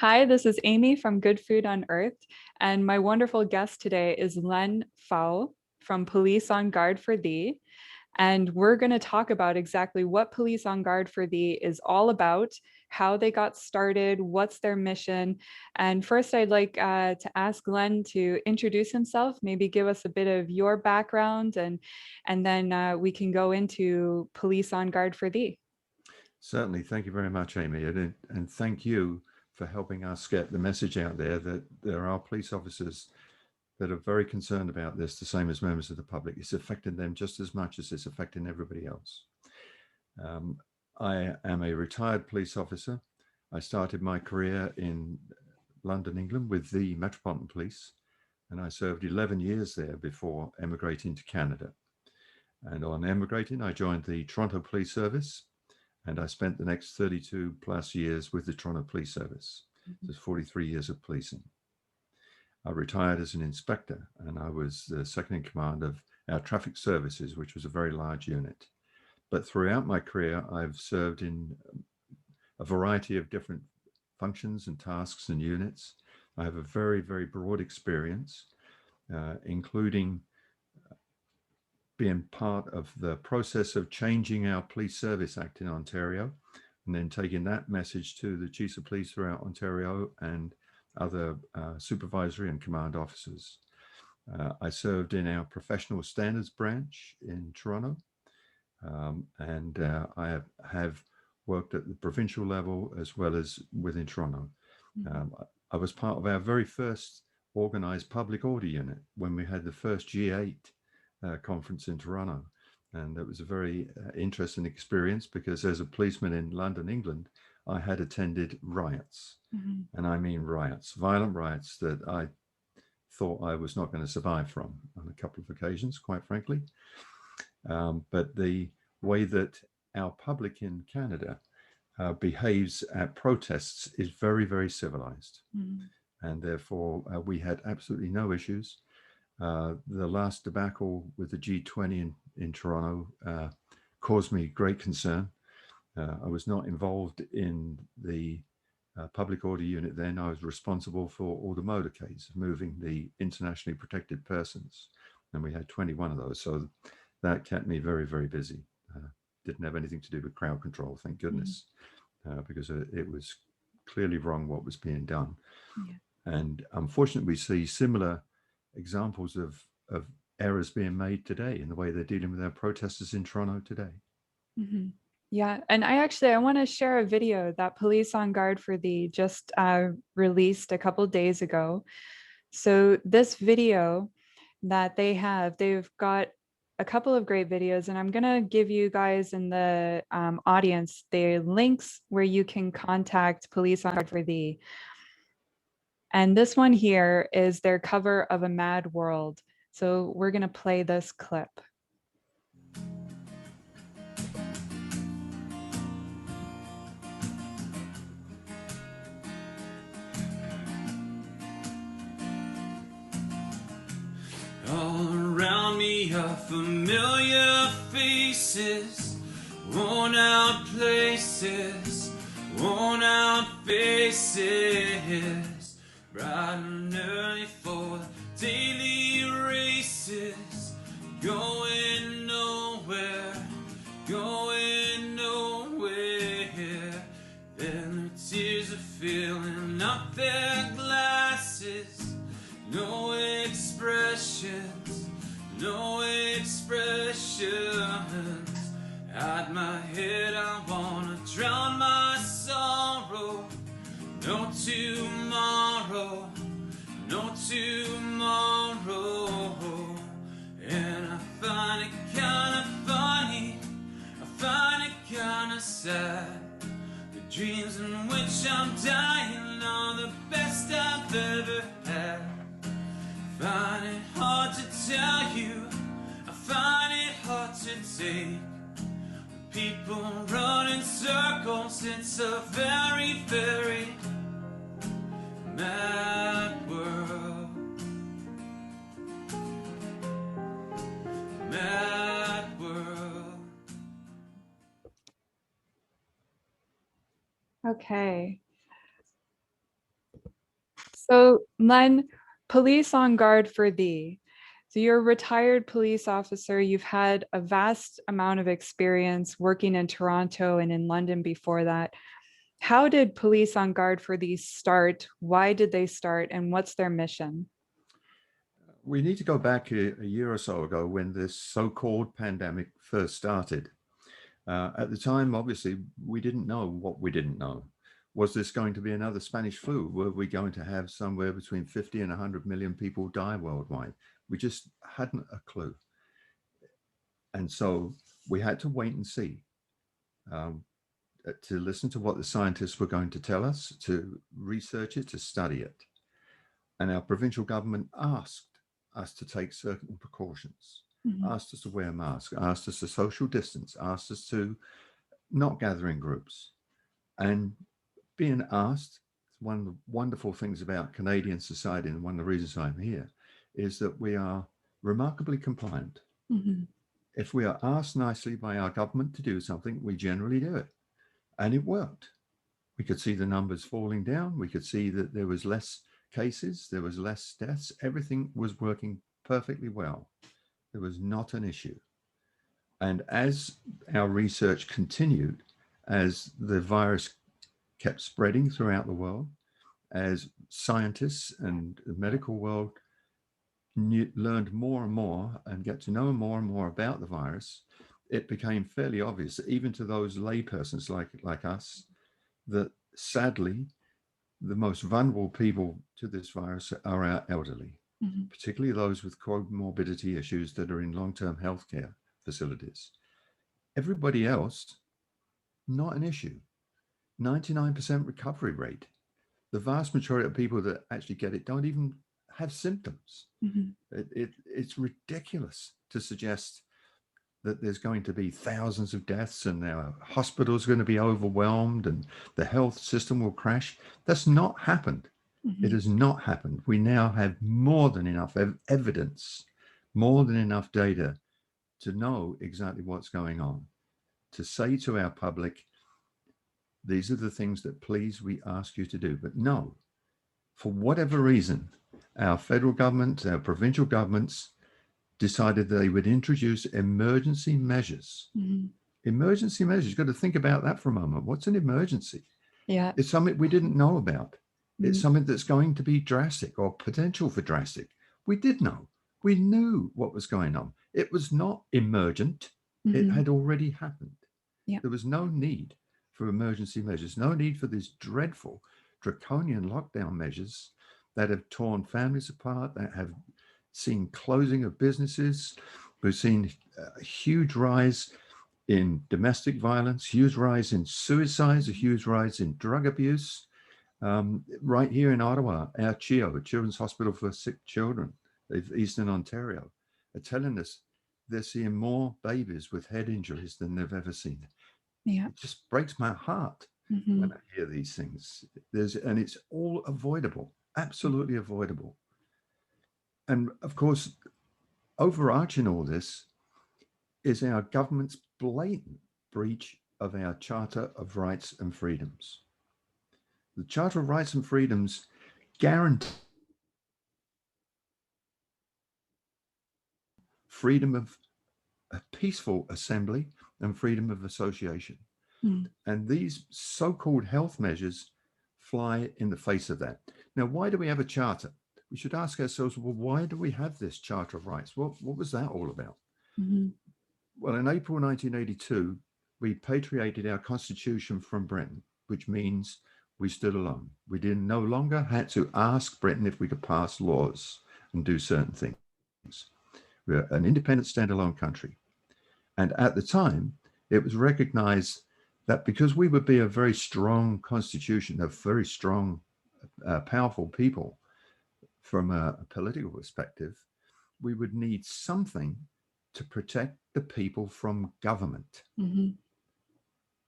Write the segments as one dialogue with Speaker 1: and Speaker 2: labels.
Speaker 1: Hi, this is Amy from Good Food Unearthed, and my wonderful guest today is Len Faul from Police on Guard for Thee. And we're going to talk about exactly what Police on Guard for Thee is all about, how they got started, what's their mission. And first, I'd like to ask Len to introduce himself, maybe give us a bit of your background, and then we can go into Police on Guard for Thee.
Speaker 2: Certainly. Thank you very much, Amy. And thank you for helping us get the message out there that there are police officers that are very concerned about this, the same as members of the public. It's affecting them just as much as it's affecting everybody else. I am a retired police officer. I started my career in London, England with the Metropolitan Police, and I served 11 years there before emigrating to Canada. And on emigrating, I joined the Toronto Police Service, and I spent the next 32 plus years with the Toronto Police Service. There's 43 years of policing. I retired as an inspector, and I was the second in command of our traffic services, which was a very large unit. But throughout my career, I've served in a variety of different functions and tasks and units. I have a very, very broad experience, including being part of the process of changing our Police Service Act in Ontario, and then taking that message to the chiefs of police throughout Ontario and other supervisory and command officers. I served in our professional standards branch in Toronto, and I have worked at the provincial level as well as within Toronto. I was part of our very first organized public order unit when we had the first G8 conference in Toronto. And that was a very interesting experience because as a policeman in London, England, I had attended riots. And I mean riots, violent riots that I thought I was not going to survive from on a couple of occasions, quite frankly. But the way that our public in Canada behaves at protests is very, very civilized. And therefore, we had absolutely no issues. The last debacle with the G20 in Toronto caused me great concern. I was not involved in the public order unit then. I was responsible for all the motorcades, moving the internationally protected persons. And we had 21 of those. So that kept me very, very busy. Didn't have anything to do with crowd control, thank goodness, because it was clearly wrong what was being done. And unfortunately, we see similar examples of errors being made today in the way they're dealing with our protesters in Toronto today.
Speaker 1: Yeah, and I want to share a video that Police on Guard for Thee just released a couple days ago. So this video that they've got a couple of great videos, and I'm going to give you guys in the audience the links where you can contact Police on Guard for Thee. And this one here is their cover of A Mad World. So we're going to play this clip.
Speaker 3: All around me are familiar faces, worn out places, worn out faces, bright and early for daily races, going nowhere, going nowhere. Then their tears are filling up their glasses, no expressions, no expressions. At my head I wanna drown my sorrow. No tomorrow, no tomorrow. And I find it kinda funny, I find it kinda sad. The dreams in which I'm dying are the best I've ever had. Find it hard to tell you, I find it hard to take. People run in circles, it's a very, very mad world. Mad world.
Speaker 1: Okay. So, Len, police on guard for thee. So, you're a retired police officer. You've had a vast amount of experience working in Toronto and in London before that. How did police on guard for thee start? Why did they start? And what's their mission?
Speaker 2: We need to go back a year or so ago when this so-called pandemic first started. At the time, obviously, we didn't know what we didn't know. Was this going to be another Spanish flu? Were we going to have somewhere between 50 and 100 million people die worldwide? We just hadn't a clue. And so we had to wait and see, to listen to what the scientists were going to tell us, to research it, to study it. And our provincial government asked us to take certain precautions, asked us to wear masks, asked us to social distance, asked us to not gather in groups. And being asked, one of the wonderful things about Canadian society, and one of the reasons I'm here, is that we are remarkably compliant. If we are asked nicely by our government to do something, we generally do it. And it worked. We could see the numbers falling down. We could see that there was less cases, there was less deaths. Everything was working perfectly well. There was not an issue. And as our research continued, as the virus kept spreading throughout the world, as scientists and the medical world learned more and more and get to know more and more about the virus, it became fairly obvious, even to those laypersons like us, that sadly, the most vulnerable people to this virus are our elderly, particularly those with comorbidity issues that are in long-term healthcare facilities. Everybody else, not an issue. 99% recovery rate. The vast majority of people that actually get it don't even have symptoms. It's ridiculous to suggest that there's going to be thousands of deaths and our hospitals are going to be overwhelmed and the health system will crash. That's not happened. It has not happened. We now have more than enough evidence, more than enough data to know exactly what's going on, to say to our public, these are the things that please we ask you to do. But no, for whatever reason, our federal government, our provincial governments decided they would introduce emergency measures. Emergency measures, you've got to think about that for a moment. What's an emergency?
Speaker 1: Yeah.
Speaker 2: It's something we didn't know about. It's something that's going to be drastic or potential for drastic. We did know. We knew what was going on. It was not emergent. It had already happened. There was no need for emergency measures, no need for these dreadful draconian lockdown measures that have torn families apart, that have seen closing of businesses. We've seen a huge rise in domestic violence, huge rise in suicides, a huge rise in drug abuse. Right here in Ottawa, our CHIO, Children's Hospital for Sick Children of Eastern Ontario, are telling us they're seeing more babies with head injuries than they've ever seen. It just breaks my heart when I hear these things. And it's all avoidable, absolutely avoidable. And of course, overarching all this is our government's blatant breach of our Charter of Rights and Freedoms. The Charter of Rights and Freedoms guarantee freedom of a peaceful assembly and freedom of association. And these so-called health measures fly in the face of that. Now, why do we have a charter? We should ask ourselves, well, why do we have this Charter of Rights? What was that all about? Well, in April 1982, we patriated our constitution from Britain, which means we stood alone. We no longer had to ask Britain if we could pass laws and do certain things. We're an independent standalone country. And at the time, it was recognized that because we would be a very strong constitution, a very strong, powerful people from a political perspective, we would need something to protect the people from government.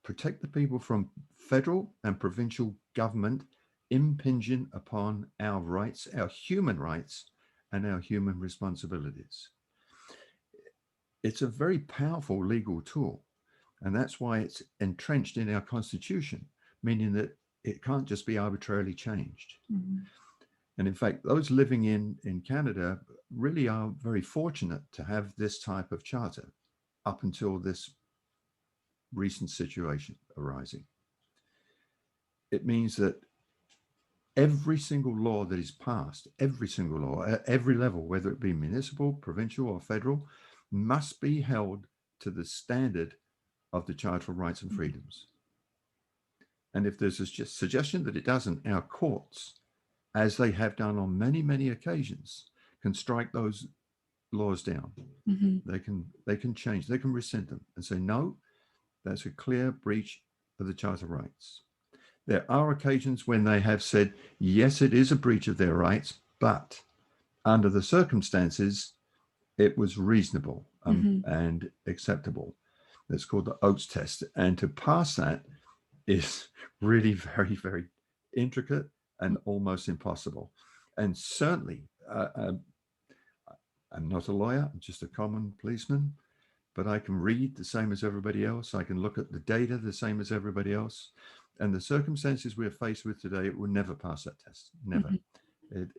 Speaker 2: Protect the people from federal and provincial government impinging upon our rights, our human rights, and our human responsibilities. It's a very powerful legal tool. And that's why it's entrenched in our constitution, meaning that it can't just be arbitrarily changed. And in fact, those living in Canada really are very fortunate to have this type of charter up until this recent situation arising. It means that every single law that is passed, every single law at every level, whether it be municipal, provincial, or federal, must be held to the standard of the Charter of Rights and Freedoms. And if there's a suggestion that it doesn't, our courts, as they have done on many, many occasions, can strike those laws down. They can change, they can rescind them and say, no, that's a clear breach of the Charter of Rights. There are occasions when they have said, yes, it is a breach of their rights, but under the circumstances, it was reasonable and acceptable. That's called the Oates test. And to pass that is really very, very intricate and almost impossible. And certainly, I'm not a lawyer, I'm just a common policeman, but I can read the same as everybody else. I can look at the data the same as everybody else. And the circumstances we're faced with today, it will never pass that test, never.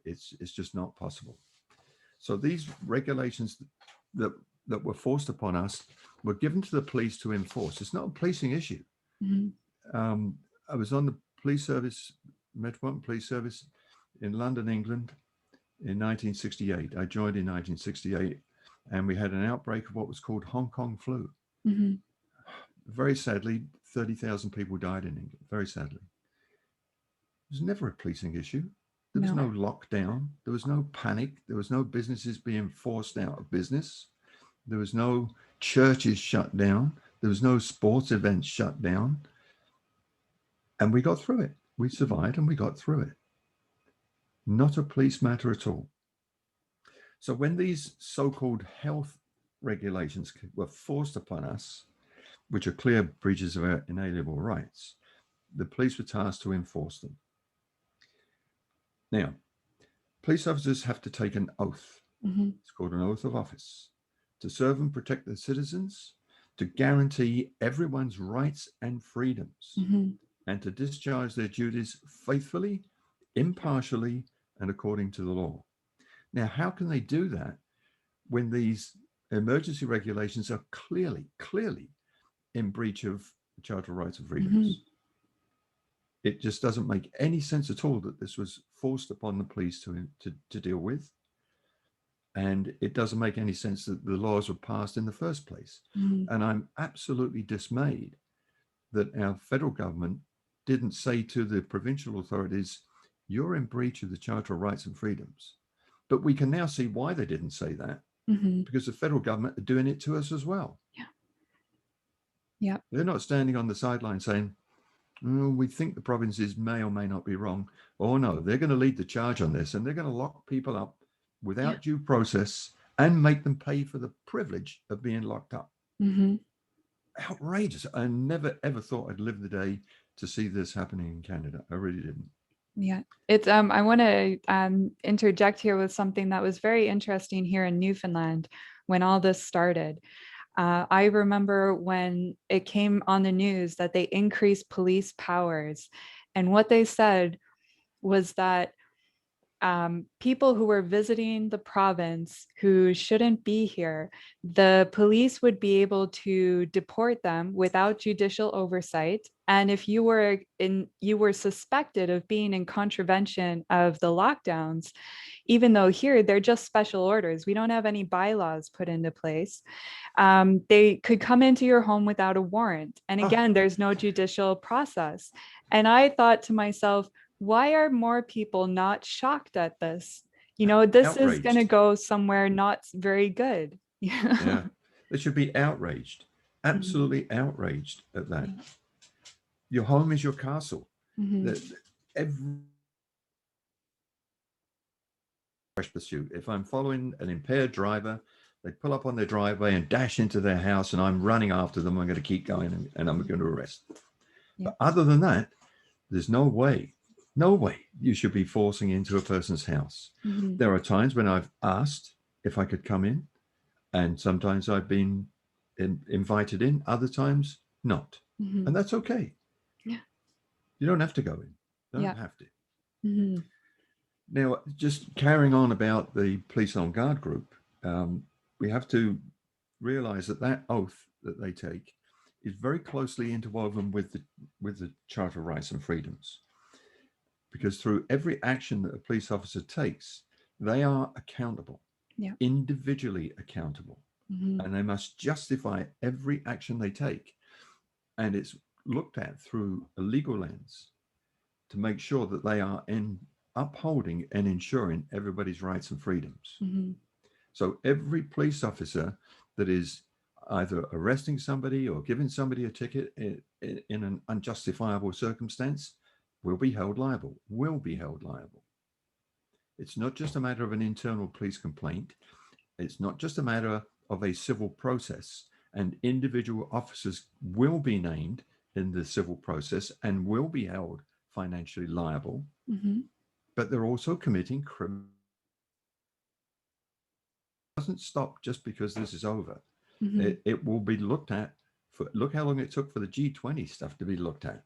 Speaker 2: It's just not possible. So these regulations that were forced upon us were given to the police to enforce. It's not a policing issue. I was on the police service, Metropolitan Police Service in London, England in 1968. I joined in 1968 and we had an outbreak of what was called Hong Kong flu. Very sadly, 30,000 people died in England, very sadly. It was never a policing issue. There was no lockdown. There was no panic. There was no businesses being forced out of business. There was no churches shut down. There was no sports events shut down. And we got through it. We survived and we got through it. Not a police matter at all. So when these so-called health regulations were forced upon us, which are clear breaches of our inalienable rights, the police were tasked to enforce them. Now, police officers have to take an oath. It's called an oath of office, to serve and protect the citizens, to guarantee everyone's rights and freedoms, and to discharge their duties faithfully, impartially, and according to the law. Now, how can they do that when these emergency regulations are clearly in breach of the Charter of Rights and Freedoms? It just doesn't make any sense at all that this was forced upon the police to deal with. And it doesn't make any sense that the laws were passed in the first place. And I'm absolutely dismayed that our federal government didn't say to the provincial authorities, you're in breach of the Charter of Rights and Freedoms. But we can now see why they didn't say that, because the federal government are doing it to us as well. They're not standing on the sideline saying, we think the provinces may or may not be wrong. Oh no, they're going to lead the charge on this, and they're going to lock people up without due process and make them pay for the privilege of being locked up. Outrageous. I never ever thought I'd live the day to see this happening in Canada. I really didn't.
Speaker 1: It's I want to interject here with something that was very interesting here in Newfoundland when all this started. I remember when it came on the news that they increased police powers, and what they said was that people who were visiting the province who shouldn't be here, the police would be able to deport them without judicial oversight. And if you were suspected of being in contravention of the lockdowns, even though here they're just special orders, we don't have any bylaws put into place, they could come into your home without a warrant. And again, there's no judicial process. And I thought to myself, why are more people not shocked at this? This outraged. Is going to go somewhere not very good.
Speaker 2: They should be outraged, absolutely outraged at that. Your home is your castle. Every pursuit. If I'm following an impaired driver, they pull up on their driveway and dash into their house, and I'm running after them. I'm going to keep going, and I'm going to arrest. But other than that, there's no way you should be forcing into a person's house. There are times when I've asked if I could come in, and sometimes I've been invited in, other times not. And that's okay. You don't have to go in. You don't have to. Now, just carrying on about the Police on Guard group, we have to realize that that oath that they take is very closely interwoven with the Charter of Rights and Freedoms, because through every action that a police officer takes, they are accountable, individually accountable, and they must justify every action they take. And it's looked at through a legal lens to make sure that they are upholding and ensuring everybody's rights and freedoms. So every police officer that is either arresting somebody or giving somebody a ticket in an unjustifiable circumstance will be held liable, It's not just a matter of an internal police complaint. It's not just a matter of a civil process, and individual officers will be named in the civil process and will be held financially liable, but they're also committing criminal. It doesn't stop just because this is over. It will be looked at for, look how long it took for the G20 stuff to be looked at.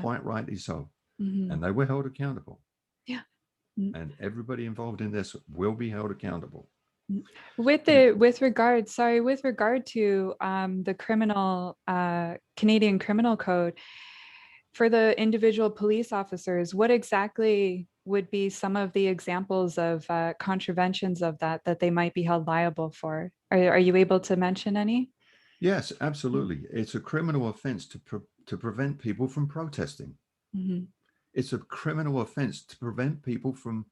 Speaker 2: Quite rightly so. And they were held accountable. And everybody involved in this will be held accountable.
Speaker 1: With regard to the criminal Canadian Criminal Code, for the individual police officers, what exactly would be some of the examples of contraventions of that they might be held liable for? Are you able to mention any?
Speaker 2: Yes, absolutely. It's a criminal offense to prevent people from protesting. It's a criminal offense to prevent people from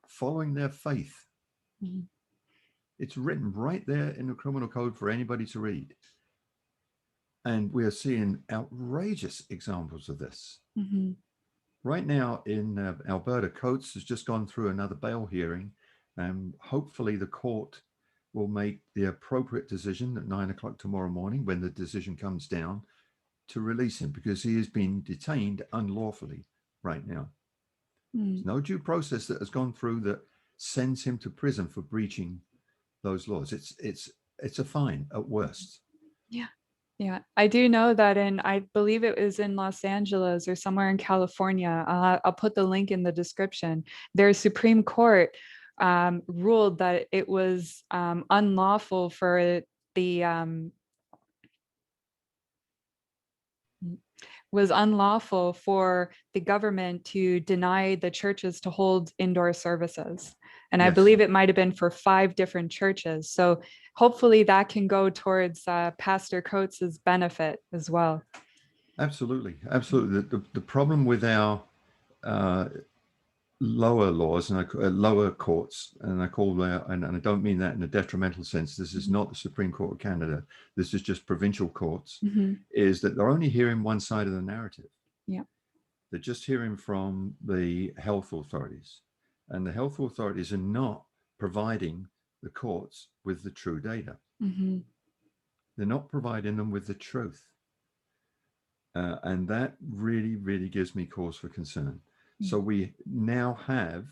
Speaker 2: following their faith. It's written right there in the criminal code for anybody to read. And we are seeing outrageous examples of this. Right now in Alberta, Coates has just gone through another bail hearing, and hopefully the court will make the appropriate decision at 9 o'clock tomorrow morning when the decision comes down to release him, because he has been detained unlawfully right now. There's no due process that has gone through that sends him to prison for breaching those laws. It's a fine at worst.
Speaker 1: Yeah, I do know that I believe it was in Los Angeles or somewhere in California. I'll put the link in the description. Their Supreme Court ruled that it was unlawful for the government to deny the churches to hold indoor services. And I believe it might have been for 5 different churches. So hopefully that can go towards Pastor Coates's benefit as well.
Speaker 2: Absolutely. The problem with our lower laws and lower courts, and I call that, and I don't mean that in a detrimental sense, this is not the Supreme Court of Canada, this is just provincial courts, is that they're only hearing one side of the narrative. They're just hearing from the health authorities, and the health authorities are not providing the courts with the true data. They're not providing them with the truth. And that really, really gives me cause for concern. So we now have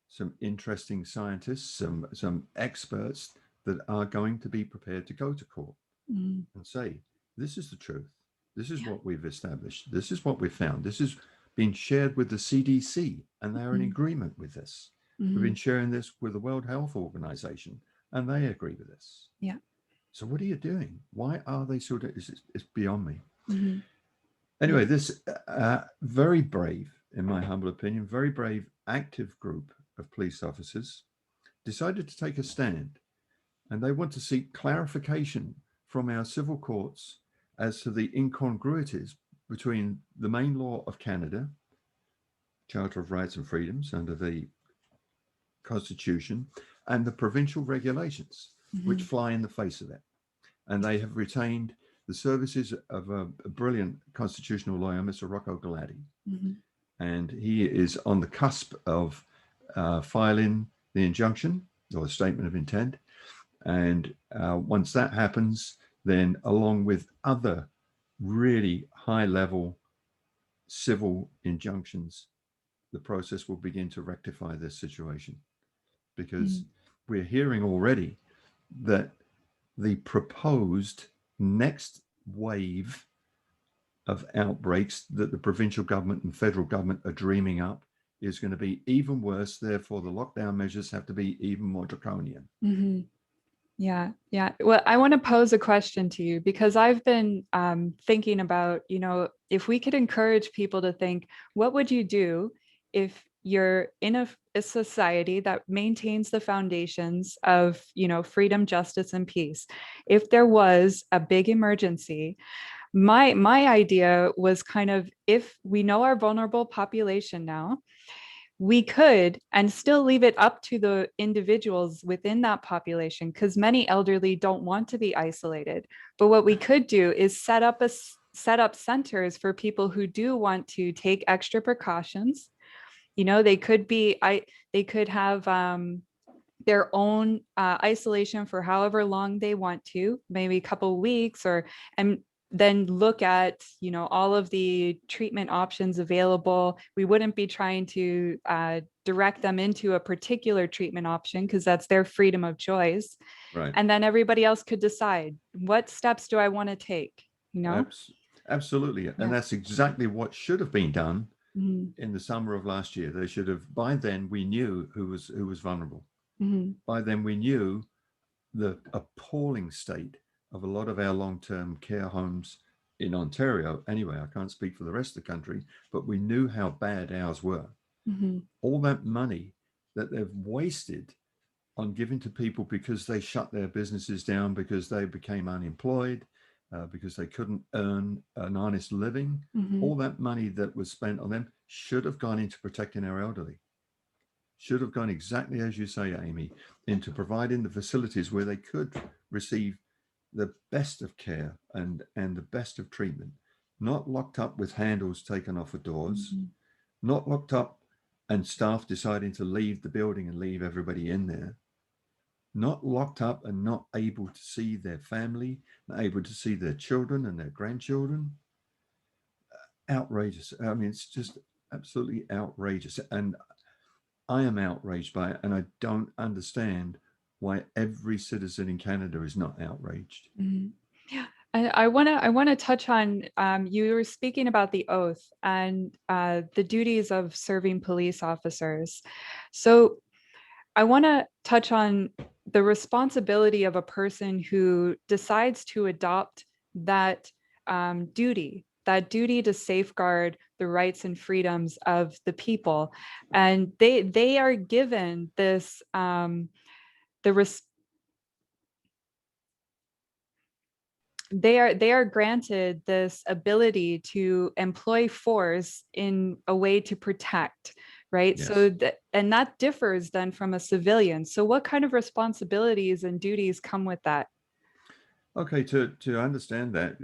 Speaker 2: some interesting scientists, some experts that are going to be prepared to go to court and say, this is the truth. This is what we've established. This is what we've found. This has been shared with the CDC, and they're in agreement with this. We've been sharing this with the World Health Organization, and they agree with this. So what are you doing? Why are they sort of, it's beyond me. Anyway, this very brave, in my humble opinion, very brave, active group of police officers decided to take a stand, and they want to seek clarification from our civil courts as to the incongruities between the main law of Canada, Charter of Rights and Freedoms under the Constitution, and the provincial regulations, which fly in the face of it. And they have retained the services of a brilliant constitutional lawyer, Mr. Rocco Galati. And he is on the cusp of filing the injunction or the statement of intent. And once that happens, then along with other really high-level civil injunctions, the process will begin to rectify this situation. Because we're hearing already that the proposed next wave of outbreaks that the provincial government and federal government are dreaming up is going to be even worse. Therefore, the lockdown measures have to be even more draconian.
Speaker 1: Mm-hmm. Yeah, yeah. Well, I want to pose a question to you because I've been thinking about, if we could encourage people to think, what would you do if you're in a society that maintains the foundations of, freedom, justice, and peace? If there was a big emergency, my idea was kind of, if we know our vulnerable population now, we could and still leave it up to the individuals within that population, because many elderly don't want to be isolated. But what we could do is set up centers for people who do want to take extra precautions. They could have their own isolation for however long they want to, maybe a couple of weeks, and then look at all of the treatment options available. We wouldn't be trying to direct them into a particular treatment option because that's their freedom of choice.
Speaker 2: Right.
Speaker 1: And then everybody else could decide, what steps do I want to take?
Speaker 2: Absolutely.
Speaker 1: Yeah.
Speaker 2: And that's exactly what should have been done
Speaker 1: Mm-hmm.
Speaker 2: in the summer of last year. They should have, by then we knew who was vulnerable.
Speaker 1: Mm-hmm.
Speaker 2: By then we knew the appalling state of a lot of our long-term care homes in Ontario. Anyway, I can't speak for the rest of the country, but we knew how bad ours were.
Speaker 1: Mm-hmm.
Speaker 2: All that money that they've wasted on giving to people because they shut their businesses down, because they became unemployed, because they couldn't earn an honest living.
Speaker 1: Mm-hmm.
Speaker 2: All that money that was spent on them should have gone into protecting our elderly. Should have gone exactly as you say, Aimee, into providing the facilities where they could receive the best of care and the best of treatment, not locked up with handles taken off of doors,
Speaker 1: Mm-hmm.
Speaker 2: not locked up and staff deciding to leave the building and leave everybody in there, not locked up and not able to see their family, not able to see their children and their grandchildren. Outrageous. I mean, it's just absolutely outrageous. And I am outraged by it, and I don't understand why every citizen in Canada is not outraged.
Speaker 1: Mm-hmm. Yeah, I want to touch on, you were speaking about the oath and the duties of serving police officers. So I want to touch on the responsibility of a person who decides to adopt that duty to safeguard the rights and freedoms of the people, and they are given this they are granted this ability to employ force in a way to protect, right?
Speaker 2: Yes.
Speaker 1: So that differs then from a civilian. So what kind of responsibilities and duties come with that?
Speaker 2: Okay, to understand that,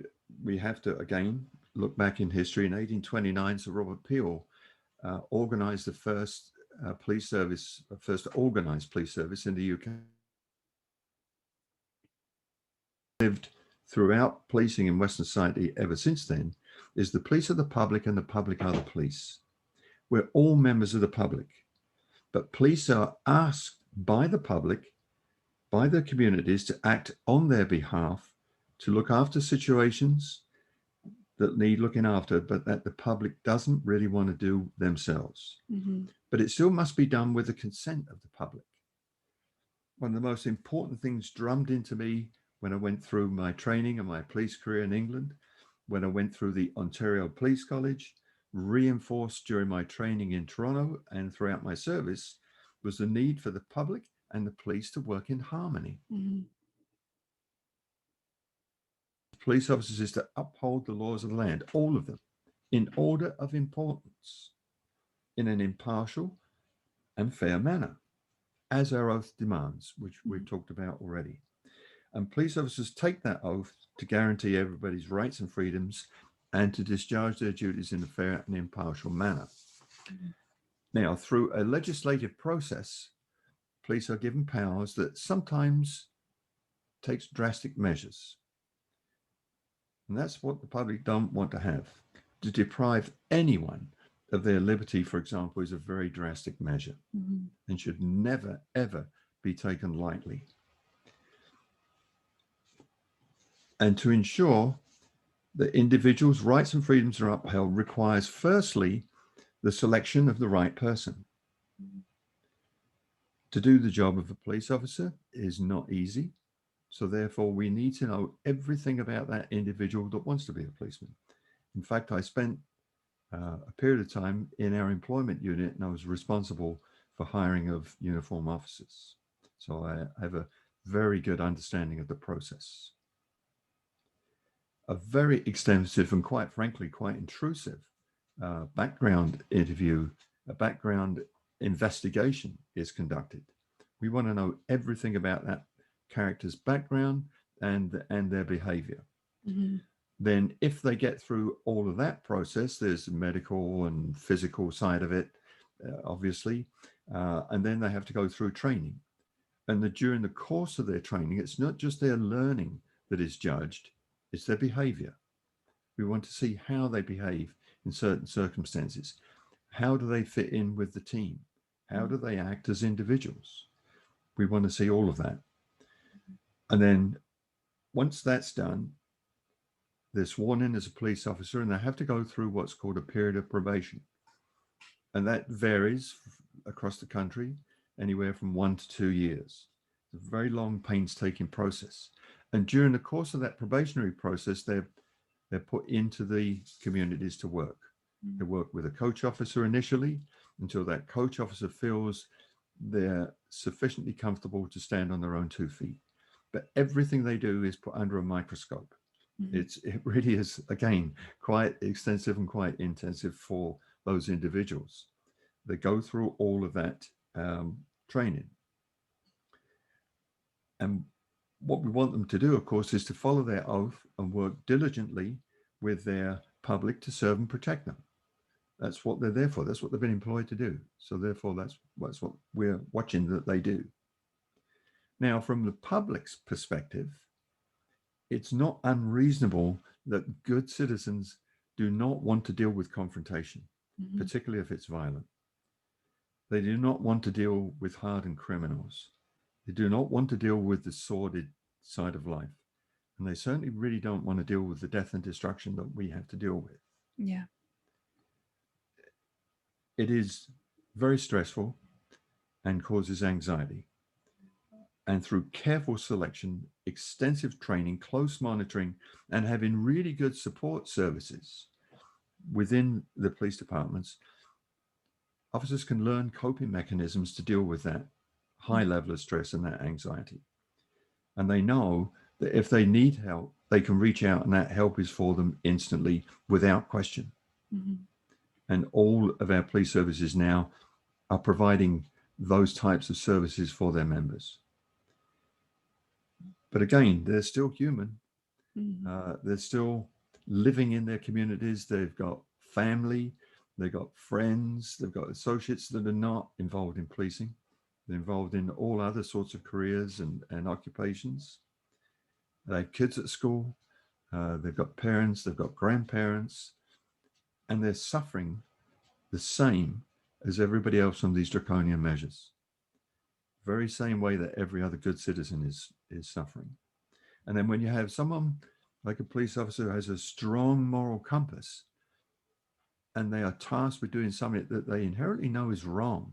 Speaker 2: we have to again look back in history. In 1829, Sir Robert Peel organized the first police service, first organized police service in the UK. Lived throughout policing in Western society ever since then is the police are the public and the public are the police. We're all members of the public, but police are asked by the public, by the communities, to act on their behalf, to look after situations that need looking after, but that the public doesn't really want to do themselves.
Speaker 1: Mm-hmm.
Speaker 2: But it still must be done with the consent of the public. One of the most important things drummed into me when I went through my training and my police career in England, when I went through the Ontario Police College, reinforced during my training in Toronto and throughout my service, was the need for the public and the police to work in harmony.
Speaker 1: Mm-hmm.
Speaker 2: Police officers is to uphold the laws of the land, all of them, in order of importance, in an impartial and fair manner, as our oath demands, which we've talked about already. And police officers take that oath to guarantee everybody's rights and freedoms and to discharge their duties in a fair and impartial manner. Mm-hmm. Now, through a legislative process, police are given powers that sometimes takes drastic measures. And that's what the public don't want to have. To deprive anyone of their liberty, for example, is a very drastic measure, mm-hmm. and should never, ever be taken lightly. And to ensure that individuals' rights and freedoms are upheld requires, firstly, the selection of the right person. To do the job of a police officer is not easy. So therefore, we need to know everything about that individual that wants to be a policeman. In fact, I spent a period of time in our employment unit, and I was responsible for hiring of uniform officers. So I have a very good understanding of the process. A very extensive and, quite frankly, quite intrusive background interview, a background investigation is conducted. We want to know everything about that character's background and their behavior. Then if they get through all of that process, there's the medical and physical side of it, obviously, and then they have to go through training. And during the course of their training, it's not just their learning that is judged, it's their behavior. We want to see how they behave in certain circumstances. How do they fit in with the team? How do they act as individuals? We want to see all of that. And then once that's done, they're sworn in as a police officer, and they have to go through what's called a period of probation. And that varies across the country, anywhere from 1 to 2 years. It's a very long, painstaking process. And during the course of that probationary process, they're put into the communities to work. They work with a coach officer initially until that coach officer feels they're sufficiently comfortable to stand on their own 2 feet. But everything they do is put under a microscope. It really is, again, quite extensive and quite intensive for those individuals. They go through all of that training. And what we want them to do, of course, is to follow their oath and work diligently with their public to serve and protect them. That's what they're there for. That's what they've been employed to do. So therefore, that's what we're watching that they do. Now, from the public's perspective, it's not unreasonable that good citizens do not want to deal with confrontation, particularly if it's violent. They do not want to deal with hardened criminals. They do not want to deal with the sordid side of life. And they certainly really don't want to deal with the death and destruction that we have to deal with.
Speaker 1: Yeah.
Speaker 2: It is very stressful and causes anxiety. And through careful selection, extensive training, close monitoring, and having really good support services within the police departments, officers can learn coping mechanisms to deal with that high level of stress and that anxiety. And they know that if they need help, they can reach out and that help is for them instantly without question. And all of our police services now are providing those types of services for their members. But again, they're still human. They're still living in their communities. They've got family, they've got friends, they've got associates that are not involved in policing. They're involved in all other sorts of careers and occupations. They have kids at school. They've got parents, they've got grandparents, and they're suffering the same as everybody else on these draconian measures. Very same way that every other good citizen is suffering. And then when you have someone like a police officer who has a strong moral compass and they are tasked with doing something that they inherently know is wrong,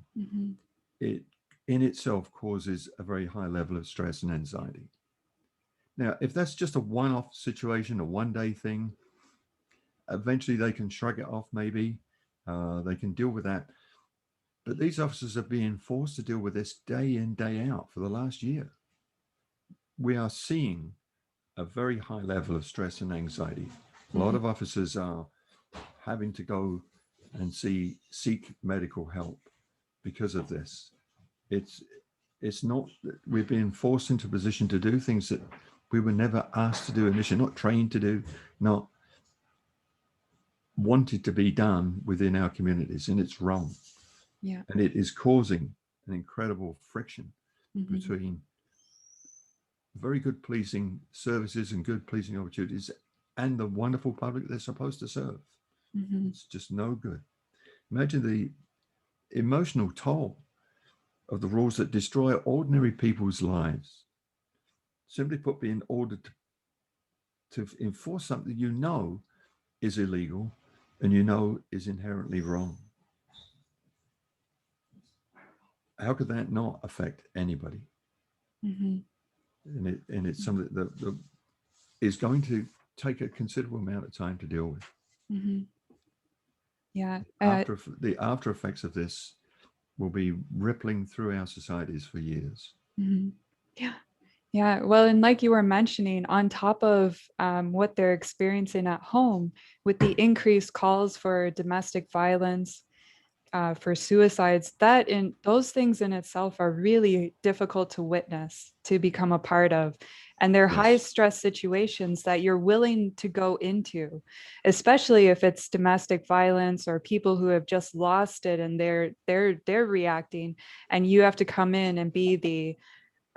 Speaker 2: it in itself causes a very high level of stress and anxiety. Now, if that's just a one-off situation, a one-day thing, eventually they can shrug it off maybe. They can deal with that. But these officers are being forced to deal with this day in, day out for the last year. We are seeing a very high level of stress and anxiety. A lot of officers are having to go and seek medical help because of this. It's not, we're being forced into a position to do things that we were never asked to do initially, not trained to do, not wanted to be done within our communities, and it's wrong.
Speaker 1: Yeah.
Speaker 2: And it is causing an incredible friction between very good policing services and good policing opportunities and the wonderful public they're supposed to serve. It's just no good. Imagine the emotional toll of the rules that destroy ordinary people's lives. Simply put, being ordered to enforce something you know is illegal and you know is inherently wrong. how could that not affect anybody?
Speaker 1: Mm-hmm.
Speaker 2: And it's something that is going to take a considerable amount of time to deal with.
Speaker 1: Mm-hmm. Yeah.
Speaker 2: The after effects of this will be rippling through our societies for years.
Speaker 1: Mm-hmm. Yeah. Yeah. Well, and like you were mentioning, on top of what they're experiencing at home with the increased calls for domestic violence, for suicides, that in those things in itself are really difficult to witness, to become a part of. And they're
Speaker 2: Yes.
Speaker 1: high stress situations that you're willing to go into, especially if it's domestic violence or people who have just lost it and they're reacting, and you have to come in and be the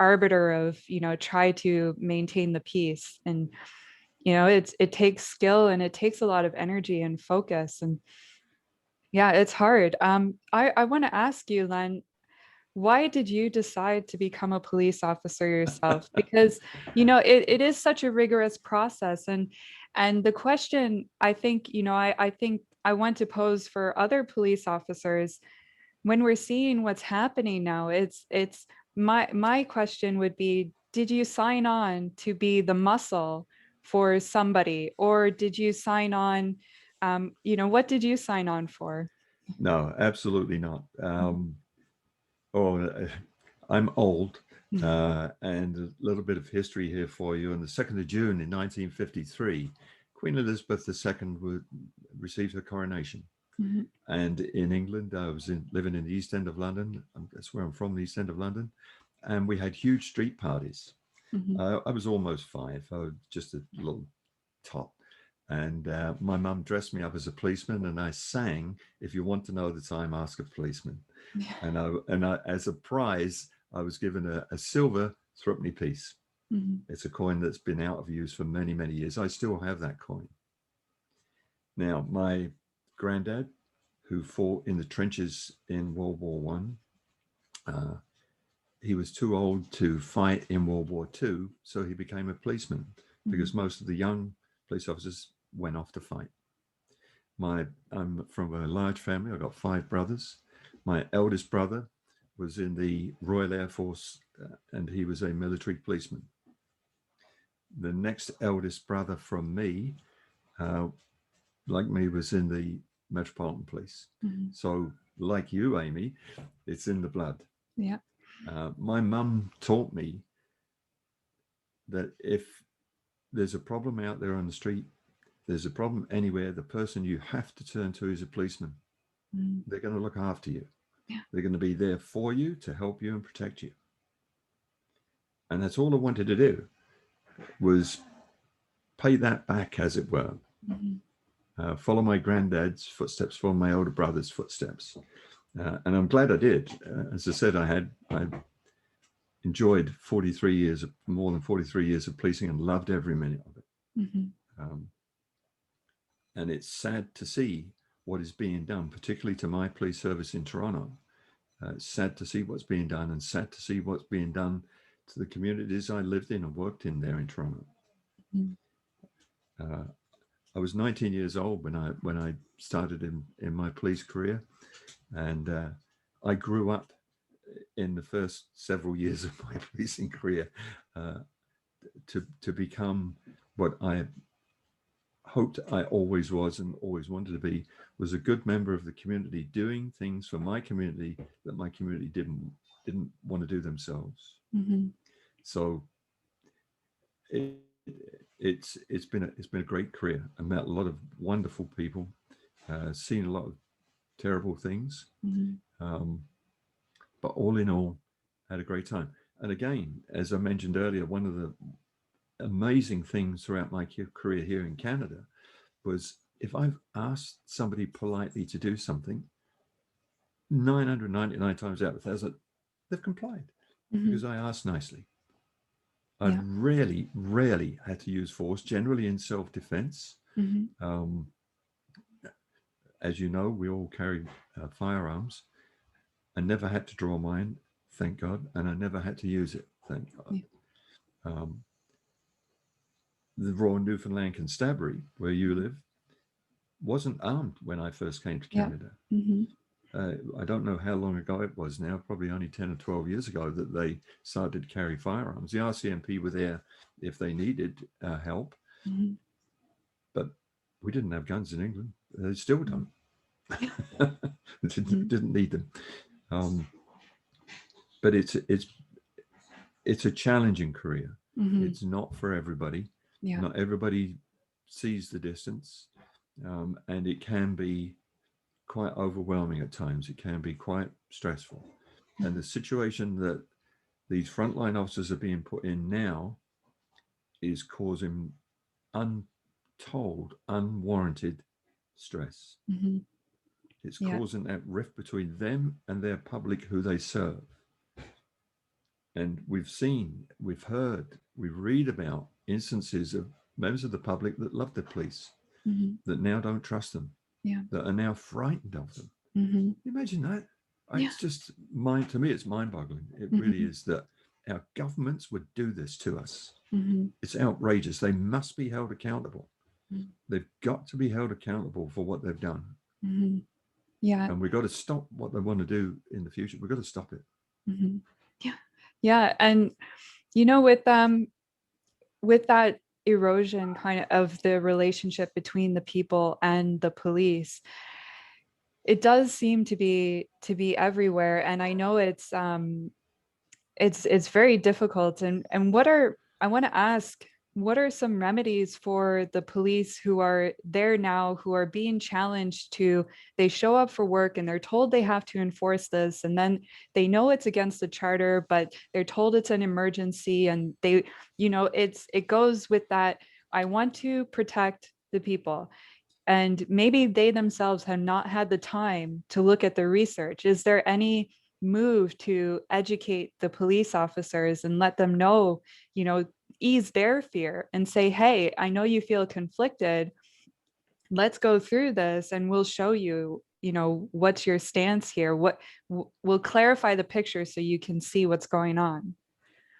Speaker 1: arbiter of, try to maintain the peace. And it takes skill, and it takes a lot of energy and focus. And yeah, it's hard. I want to ask you, Len, why did you decide to become a police officer yourself? Because, it is such a rigorous process. And the question I think, I think I want to pose for other police officers, when we're seeing what's happening now, it's my question would be, did you sign on to be the muscle for somebody, or did you sign on, what did you sign on for?
Speaker 2: No, absolutely not. I'm old, and a little bit of history here for you. On the 2nd of June in 1953, Queen Elizabeth II received her coronation.
Speaker 1: Mhm.
Speaker 2: And in England, I was living in the East End of London. That's where I'm from, the East End of London. And we had huge street parties.
Speaker 1: Mhm.
Speaker 2: I was almost 5. I was just a little tot. And my mum dressed me up as a policeman, and I sang, "If you want to know the time, ask a policeman."
Speaker 1: Yeah.
Speaker 2: And I, as a prize, I was given a silver threepenny piece.
Speaker 1: Mhm.
Speaker 2: It's a coin that's been out of use for many, many years. I still have that coin. Now, my granddad, who fought in the trenches in World War One, he was too old to fight in World War Two, so he became a policeman because most of the young police officers went off to fight. I'm from a large family. I've got 5 brothers. My eldest brother was in the Royal Air Force, and he was a military policeman. The next eldest brother from me, like me, was in the Metropolitan Police.
Speaker 1: Mhm.
Speaker 2: So, like you, Aimee, it's in the blood.
Speaker 1: Yeah.
Speaker 2: My mum taught me that if there's a problem out there on the street, there's a problem anywhere, the person you have to turn to is a policeman.
Speaker 1: Mhm.
Speaker 2: They're going to look after you.
Speaker 1: Yeah.
Speaker 2: They're going to be there for you, to help you and protect you. And that's all I wanted to do, was pay that back, as it were.
Speaker 1: Mhm.
Speaker 2: Follow my granddad's footsteps, follow my older brother's footsteps. And I'm glad I did. As I said, I enjoyed more than 43 years of policing, and loved every minute of it.
Speaker 1: Mhm.
Speaker 2: And it's sad to see what is being done, particularly to my police service in Toronto. It's sad to see what's being done, and sad to see what's being done to the communities I lived in and worked in there in Toronto.
Speaker 1: Mhm.
Speaker 2: I was 19 years old when I started in my police career, and I grew up in the first several years of my policing career to become what I hoped I always was and always wanted to be, was a good member of the community, doing things for my community that my community didn't want to do themselves.
Speaker 1: Mhm.
Speaker 2: So it's been a great career. I met a lot of wonderful people, seen a lot of terrible things,
Speaker 1: Mhm.
Speaker 2: but all in all, had a great time. And again, as I mentioned earlier, one of the amazing things throughout my career here in Canada was, if I've asked somebody politely to do something, 999 times out of 1,000, they've complied
Speaker 1: Mhm.
Speaker 2: because I asked nicely. I've
Speaker 1: Yeah.
Speaker 2: rarely had to use force, generally in self-defense.
Speaker 1: Mhm.
Speaker 2: As you know, we all carry firearms. I never had to draw mine, thank God, and I never had to use it, thank God.
Speaker 1: Yeah.
Speaker 2: The Royal Newfoundland Constabulary, where you live, wasn't armed when I first came to
Speaker 1: Yeah.
Speaker 2: Canada.
Speaker 1: Mhm.
Speaker 2: I don't know how long ago it was now, probably only 10 or 12 years ago, that they started to carry firearms. The RCMP were there if they needed help, but we didn't have guns in England. They still don't. Didn't need them. But it's a challenging career. It's not for everybody. Not everybody sees the distance, and it can be quite overwhelming at times. It can be quite stressful. And the situation that these frontline officers are being put in now is causing untold, unwarranted stress. It's causing that rift between them and their public who they serve. And we've seen, we've heard, we read about instances of members of the public that love the police, that now don't trust them, that are now frightened of them. Imagine that. It's just to me, it's mind-boggling. It really is, that our governments would do this to us. It's outrageous. They must be held accountable. They've got to be held accountable for what they've done. And we've got to stop what they want to do in the future. We've got to stop it.
Speaker 1: Yeah. And, with that erosion kind of the relationship between the people and the police, it does seem to be everywhere. And I know it's very difficult. And I want to ask, what are some remedies for the police who are there now, who are being challenged to, they show up for work and they're told they have to enforce this, and then they know it's against the charter, but they're told it's an emergency, and they, it goes with that, I want to protect the people. And maybe they themselves have not had the time to look at the research. Is there any move to educate the police officers and let them know, ease their fear and say, hey, I know you feel conflicted. Let's go through this and we'll show you, what's your stance here. We'll clarify the picture so you can see what's going on.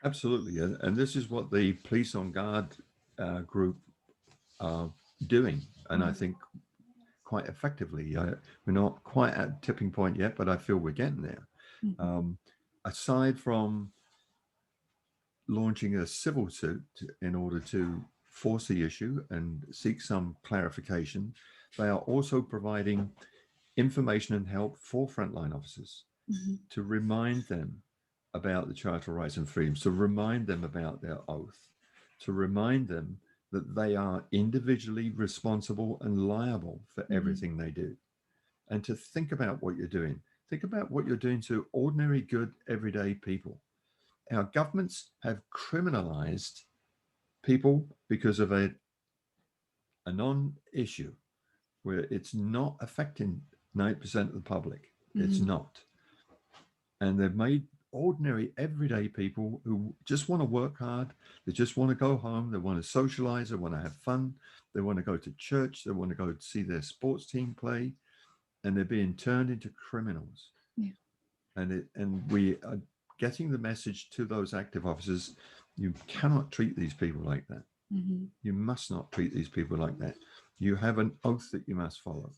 Speaker 2: Absolutely. And this is what the Police on Guard group are doing. And I think quite effectively. We're not quite at tipping point yet, but I feel we're getting there. Aside from launching a civil suit in order to force the issue and seek some clarification, they are also providing information and help for frontline officers to remind them about the Charter of Rights and Freedoms, to remind them about their oath, to remind them that they are individually responsible and liable for everything they do, and to think about what you're doing. Think about what you're doing to ordinary, good, everyday people. Our governments have criminalized people because of a non-issue where it's not affecting 90% of the public. It's not. And they've made ordinary, everyday people who just want to work hard. They just want to go home. They want to socialize. They want to have fun. They want to go to church. They want to go see their sports team play. And they're being turned into criminals. And we are getting the message to those active officers: you cannot treat these people like that. You must not treat these people like that. You have an oath that you must follow.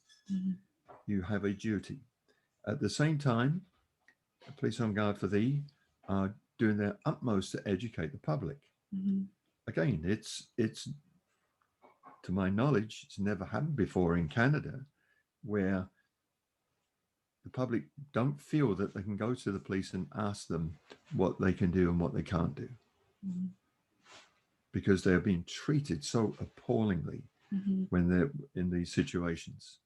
Speaker 2: You have a duty. At the same time, the Police on Guard for Thee are doing their utmost to educate the public. Again, it's to my knowledge, it's never happened before in Canada, where the public don't feel that they can go to the police and ask them what they can do and what they can't do, because they're being treated so appallingly when they're in these situations.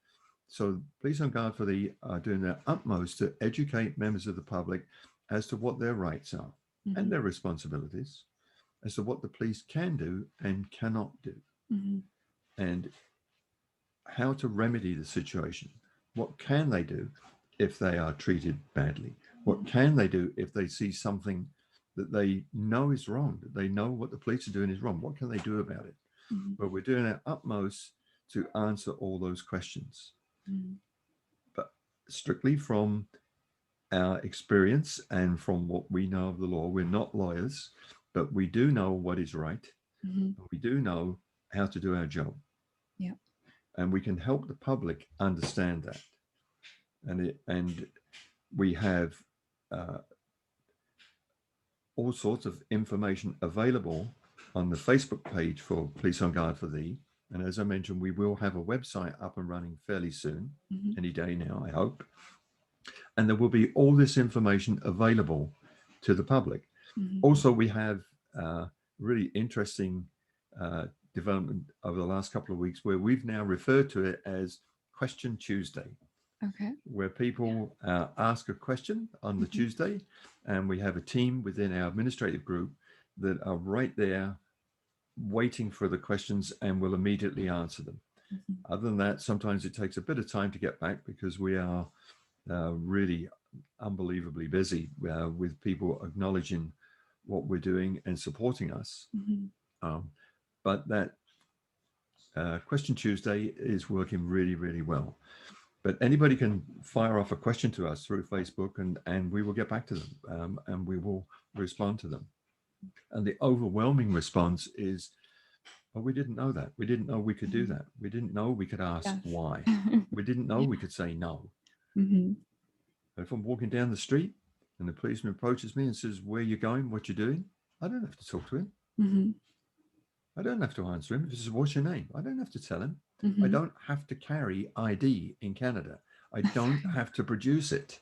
Speaker 2: So Police on Guard for Thee are doing their utmost to educate members of the public as to what their rights are and their responsibilities, as to what the police can do and cannot do, and how to remedy the situation. What can they do if they are treated badly? What can they do if they see something that they know is wrong, that they know what the police are doing is wrong? What can they do about it? But we're doing our utmost to answer all those questions. But strictly from our experience and from what we know of the law, we're not lawyers, but we do know what is right. We do know how to do our job. And we can help the public understand that. and we have all sorts of information available on the Facebook page for Police on Guard for Thee. And as I mentioned, we will have a website up and running fairly soon, any day now, I hope. And there will be all this information available to the public. Also, we have really interesting development over the last couple of weeks where we've now referred to it as Question Tuesday.
Speaker 1: Okay.
Speaker 2: Where people ask a question on the Tuesday, and we have a team within our administrative group that are right there waiting for the questions and will immediately answer them. Other than that, sometimes it takes a bit of time to get back because we are really unbelievably busy with people acknowledging what we're doing and supporting us. But that Question Tuesday is working really, really well. But anybody can fire off a question to us through Facebook and we will get back to them and we will respond to them. And the overwhelming response is, well, we didn't know that. We didn't know we could do that. We didn't know we could ask why. We didn't know we could say no. If I'm walking down the street and the policeman approaches me and says, where are you going? What you're doing? I don't have to talk to him. I don't have to answer him. If he says, what's your name? I don't have to tell him. I don't have to carry ID in Canada. I don't have to produce it.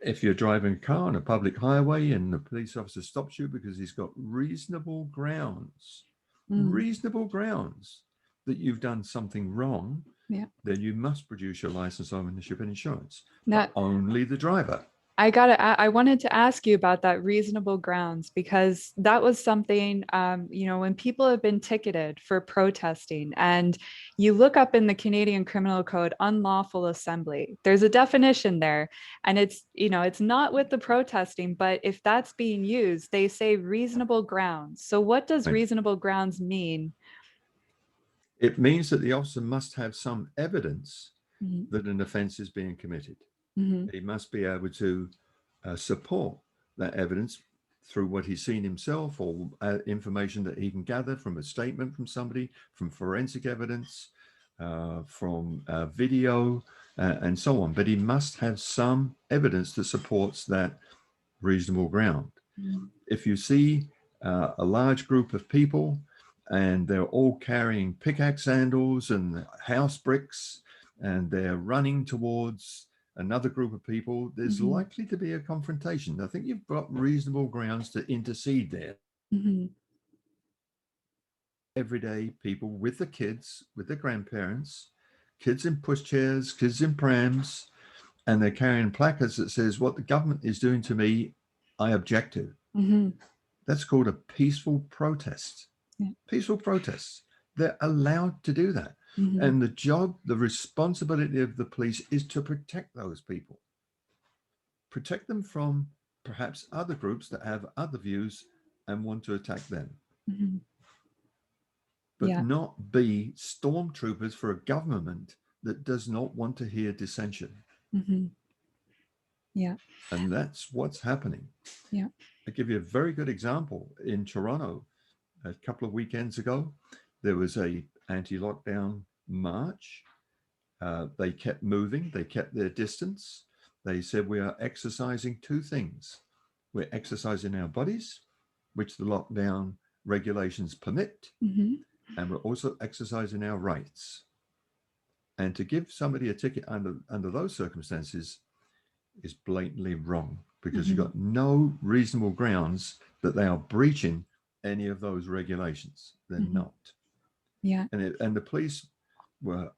Speaker 2: If you're driving a car on a public highway and the police officer stops you because he's got reasonable grounds that you've done something wrong, then you must produce your license, ownership, and insurance. But only the driver.
Speaker 1: I wanted to ask you about that reasonable grounds, because that was something, when people have been ticketed for protesting and you look up in the Canadian Criminal Code, unlawful assembly, there's a definition there and it's not with the protesting, but if that's being used, they say reasonable grounds. So what does reasonable grounds mean?
Speaker 2: It means that the officer must have some evidence that an offence is being committed. He must be able to support that evidence through what he's seen himself or information that he can gather from a statement from somebody, from forensic evidence, from video, and so on. But he must have some evidence that supports that reasonable ground. If you see a large group of people and they're all carrying pickaxe handles and house bricks and they're running towards another group of people, there's likely to be a confrontation. I think you've got reasonable grounds to intercede there. Everyday people with the kids, with their grandparents, kids in pushchairs, kids in prams, and they're carrying placards that says, what the government is doing to me, I object to. That's called a peaceful protest. Peaceful protests. They're allowed to do that. And the responsibility of the police is to protect those people. Protect them from perhaps other groups that have other views and want to attack them. But not be stormtroopers for a government that does not want to hear dissension. And that's what's happening. I'll give you a very good example. In Toronto, a couple of weekends ago, there was a anti-lockdown march. They kept moving. They kept their distance. They said, we are exercising two things. We're exercising our bodies, which the lockdown regulations permit, and we're also exercising our rights. And to give somebody a ticket under those circumstances is blatantly wrong, because you've got no reasonable grounds that they are breaching any of those regulations. They're not. And the police were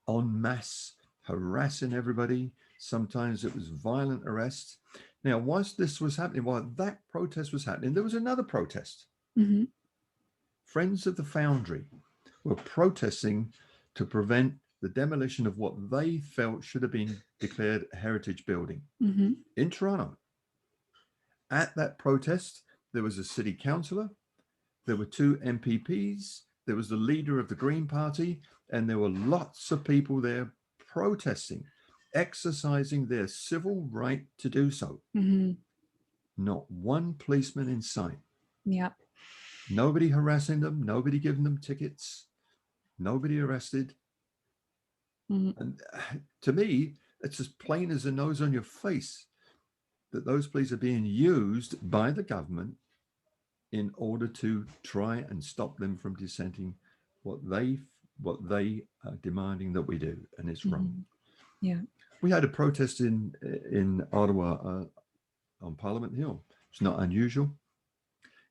Speaker 2: en masse harassing everybody. Sometimes it was violent arrests. Now, whilst this was happening, while that protest was happening, there was another protest. Friends of the Foundry were protesting to prevent the demolition of what they felt should have been declared a heritage building in Toronto. At that protest, there was a city councillor, there were two MPPs, there was the leader of the Green Party, and there were lots of people there protesting, exercising their civil right to do so. Not one policeman in sight. Nobody harassing them, nobody giving them tickets, nobody arrested.
Speaker 1: Mhm.
Speaker 2: And to me, it's as plain as the nose on your face that those police are being used by the government in order to try and stop them from dissenting what they are demanding that we do, and it's wrong.
Speaker 1: Mhm. Yeah.
Speaker 2: We had a protest in Ottawa on Parliament Hill. It's not unusual.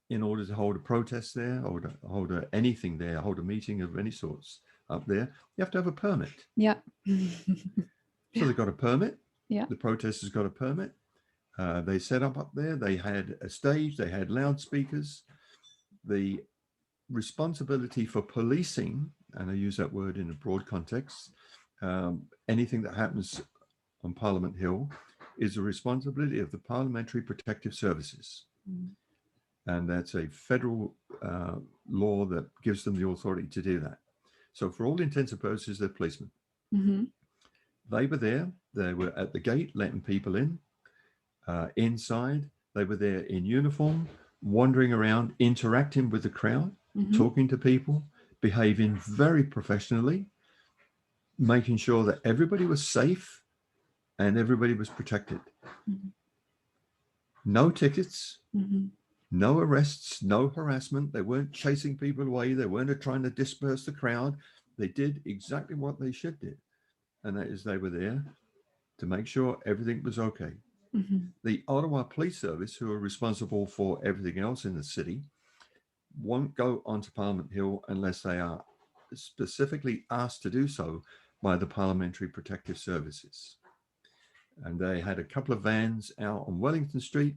Speaker 2: In order to hold a protest there, or to hold anything there, hold a meeting of any sorts up there, you have to have a permit.
Speaker 1: Yeah.
Speaker 2: So they got a permit.
Speaker 1: Yeah.
Speaker 2: The protesters got a permit. They set up there. They had a stage. They had loudspeakers. The responsibility for policing, and I use that word in a broad context, anything that happens on Parliament Hill is the responsibility of the Parliamentary Protective Services.
Speaker 1: Mm.
Speaker 2: And that's a federal law that gives them the authority to do that. So for all intents and purposes, they're policemen.
Speaker 1: Mm-hmm.
Speaker 2: They were there. They were at the gate letting people in. Inside, they were there in uniform, wandering around, interacting with the crowd,
Speaker 1: Mm-hmm.
Speaker 2: talking to people, behaving very professionally, making sure that everybody was safe and everybody was protected.
Speaker 1: Mm-hmm.
Speaker 2: No tickets,
Speaker 1: Mm-hmm.
Speaker 2: no arrests, no harassment. They weren't chasing people away. They weren't trying to disperse the crowd. They did exactly what they should do. And that is they were there to make sure everything was okay.
Speaker 1: Mm-hmm.
Speaker 2: The Ottawa Police Service, who are responsible for everything else in the city, won't go onto Parliament Hill unless they are specifically asked to do so by the Parliamentary Protective Services. And they had a couple of vans out on Wellington Street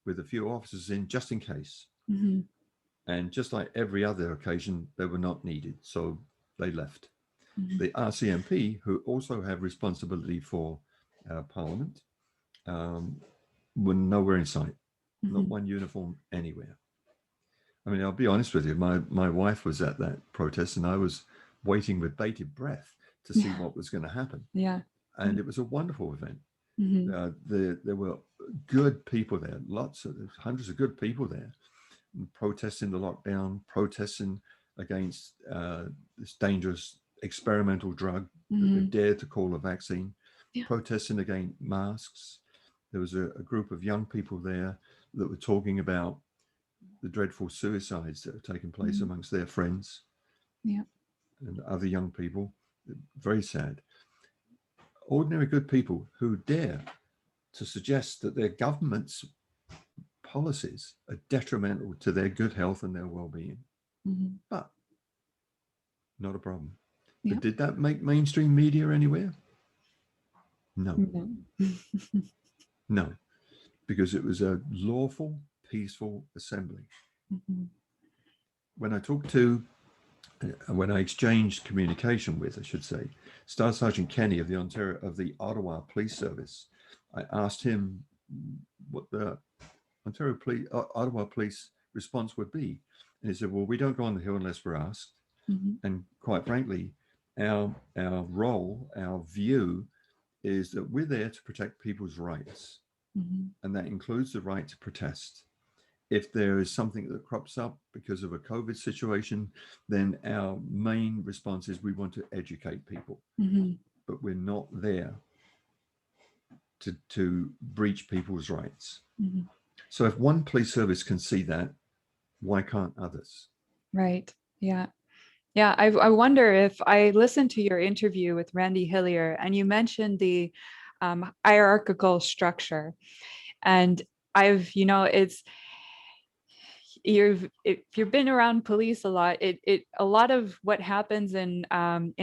Speaker 2: with a few officers in just in case.
Speaker 1: Mm-hmm.
Speaker 2: And just like every other occasion, they were not needed. So they left.
Speaker 1: Mm-hmm.
Speaker 2: The RCMP, who also have responsibility for Parliament, were nowhere in sight.
Speaker 1: Mm-hmm.
Speaker 2: Not one uniform anywhere. I mean, I'll be honest with you. My wife was at that protest, and I was waiting with bated breath to see what was going to happen.
Speaker 1: Yeah.
Speaker 2: And it was a wonderful event.
Speaker 1: Mm-hmm.
Speaker 2: There were good people there, hundreds of good people there, protesting the lockdown, protesting against this dangerous experimental drug that they dared to call a vaccine, protesting against masks. There was a group of young people there that were talking about the dreadful suicides that have taken place amongst their friends and other young people. Very sad. Ordinary good people who dare to suggest that their government's policies are detrimental to their good health and their well-being.
Speaker 1: Mm-hmm.
Speaker 2: But not a problem.
Speaker 1: Yeah.
Speaker 2: But did that make mainstream media anywhere? No. No, because it was a lawful, peaceful assembly.
Speaker 1: Mm-hmm.
Speaker 2: When I exchanged communication with, I should say, Staff Sergeant Kenny of the Ottawa Police Service, I asked him what the Ottawa Police response would be. And he said, well, we don't go on the hill unless we're asked.
Speaker 1: Mm-hmm.
Speaker 2: And quite frankly, our role, our view is that we're there to protect people's rights.
Speaker 1: Mm-hmm.
Speaker 2: And that includes the right to protest. If there is something that crops up because of a COVID situation, then our main response is we want to educate people, but we're not there to breach people's rights.
Speaker 1: Mm-hmm.
Speaker 2: So if one police service can see that, why can't others?
Speaker 1: Right. Yeah. Yeah. I wonder if I listened to your interview with Randy Hillier and you mentioned the hierarchical structure. And if you've been around police a lot, a lot of what happens in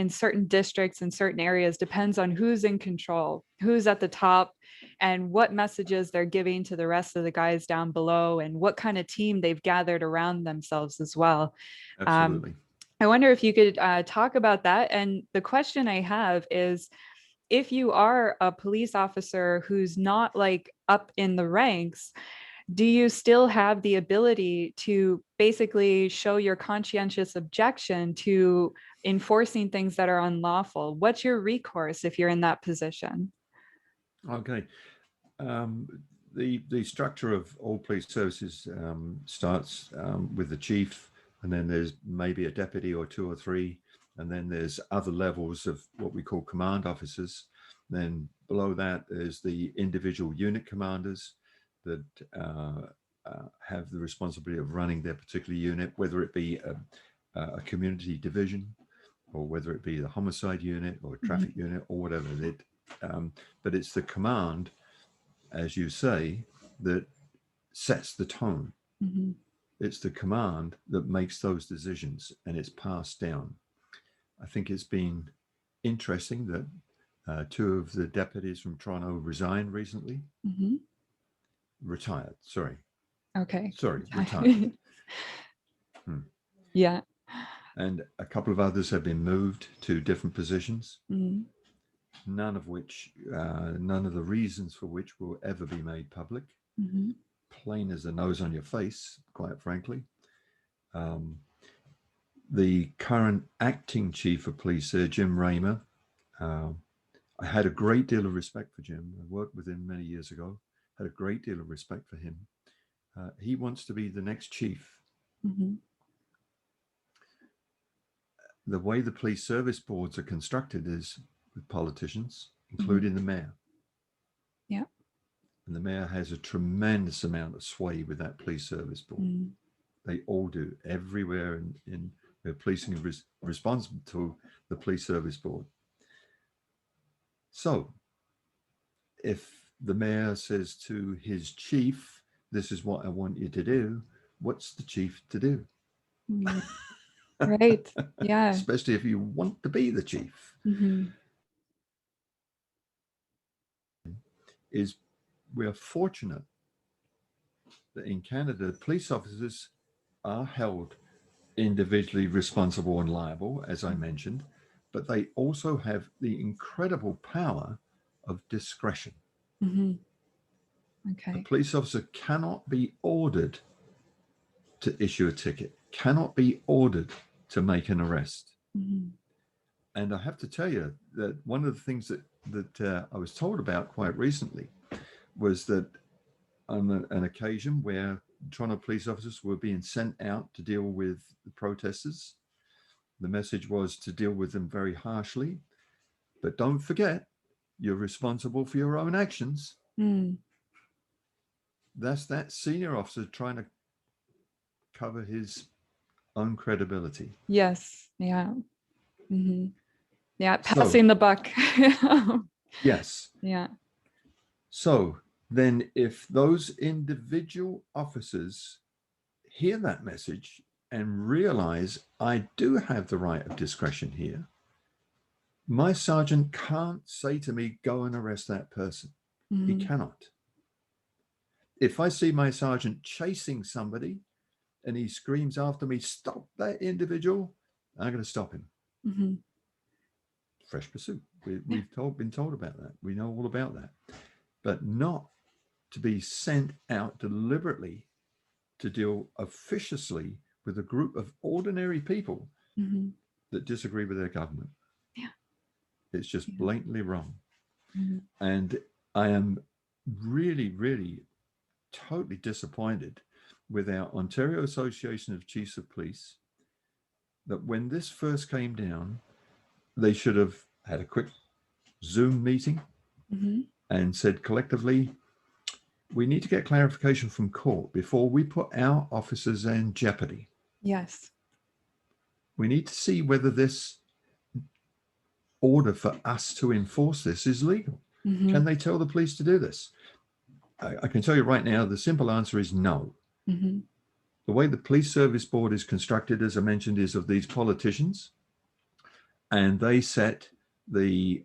Speaker 1: certain districts and certain areas depends on who's in control, who's at the top, and what messages they're giving to the rest of the guys down below, and what kind of team they've gathered around themselves as well.
Speaker 2: Absolutely.
Speaker 1: I wonder if you could talk about that. And the question I have is, if you are a police officer who's not like up in the ranks, do you still have the ability to basically show your conscientious objection to enforcing things that are unlawful? What's your recourse if you're in that position?
Speaker 2: Okay. The structure of all police services starts with the chief, and then there's maybe a deputy or two or three And then there's other levels of what we call command officers. Then below that is the individual unit commanders that have the responsibility of running their particular unit, whether it be a community division or whether it be the homicide unit or traffic unit or whatever. But it's the command, as you say, that sets the tone. It's the command that makes those decisions, and it's passed down. I think it's been interesting that 2 of the deputies from Toronto resigned recently. Retired, sorry.
Speaker 1: Okay.
Speaker 2: Sorry, retired.
Speaker 1: Yeah.
Speaker 2: And a couple of others have been moved to different positions, none of the reasons for which will ever be made public. Plain as the nose on your face, quite frankly. The current acting chief of police, Jim Raymer, I had a great deal of respect for Jim. I worked with him many years ago, had a great deal of respect for him. He wants to be the next chief. The way the police service boards are constructed is with politicians, including the mayor.
Speaker 1: Yeah.
Speaker 2: And the mayor has a tremendous amount of sway with that police service board. They all do, everywhere in policing is responsible to the police service board. So if the mayor says to his chief, this is what I want you to do, what's the chief to do?
Speaker 1: Right. Yeah.
Speaker 2: Especially if you want to be the chief. Is we're fortunate that in Canada, police officers are held individually responsible and liable, as I mentioned, but they also have the incredible power of discretion.
Speaker 1: Okay.
Speaker 2: The police officer cannot be ordered to issue a ticket, cannot be ordered to make an arrest. And I have to tell you that one of the things that I was told about quite recently was that on an occasion where Toronto police officers were being sent out to deal with the protesters, the message was to deal with them very harshly, but don't forget, you're responsible for your own actions. That's that senior officer trying to cover his own credibility.
Speaker 1: Yes. Yeah. Yeah. Passing the buck.
Speaker 2: Yes.
Speaker 1: Yeah.
Speaker 2: So then if those individual officers hear that message and realize I do have the right of discretion here, my sergeant can't say to me, go and arrest that person. He cannot. If I see my sergeant chasing somebody and he screams after me, stop that individual, I'm going to stop him. Fresh pursuit. We've been told about that. We know all about that. But not to be sent out deliberately to deal officiously with a group of ordinary people that disagree with their government.
Speaker 1: Yeah.
Speaker 2: It's just blatantly wrong. And I am really, really totally disappointed with our Ontario Association of Chiefs of Police that when this first came down, they should have had a quick Zoom meeting and said collectively, we need to get clarification from court before we put our officers in jeopardy.
Speaker 1: Yes.
Speaker 2: We need to see whether this order for us to enforce this is legal. Can they tell the police to do this? I can tell you right now, the simple answer is no. The way the police service board is constructed, as I mentioned, is of these politicians, and they set the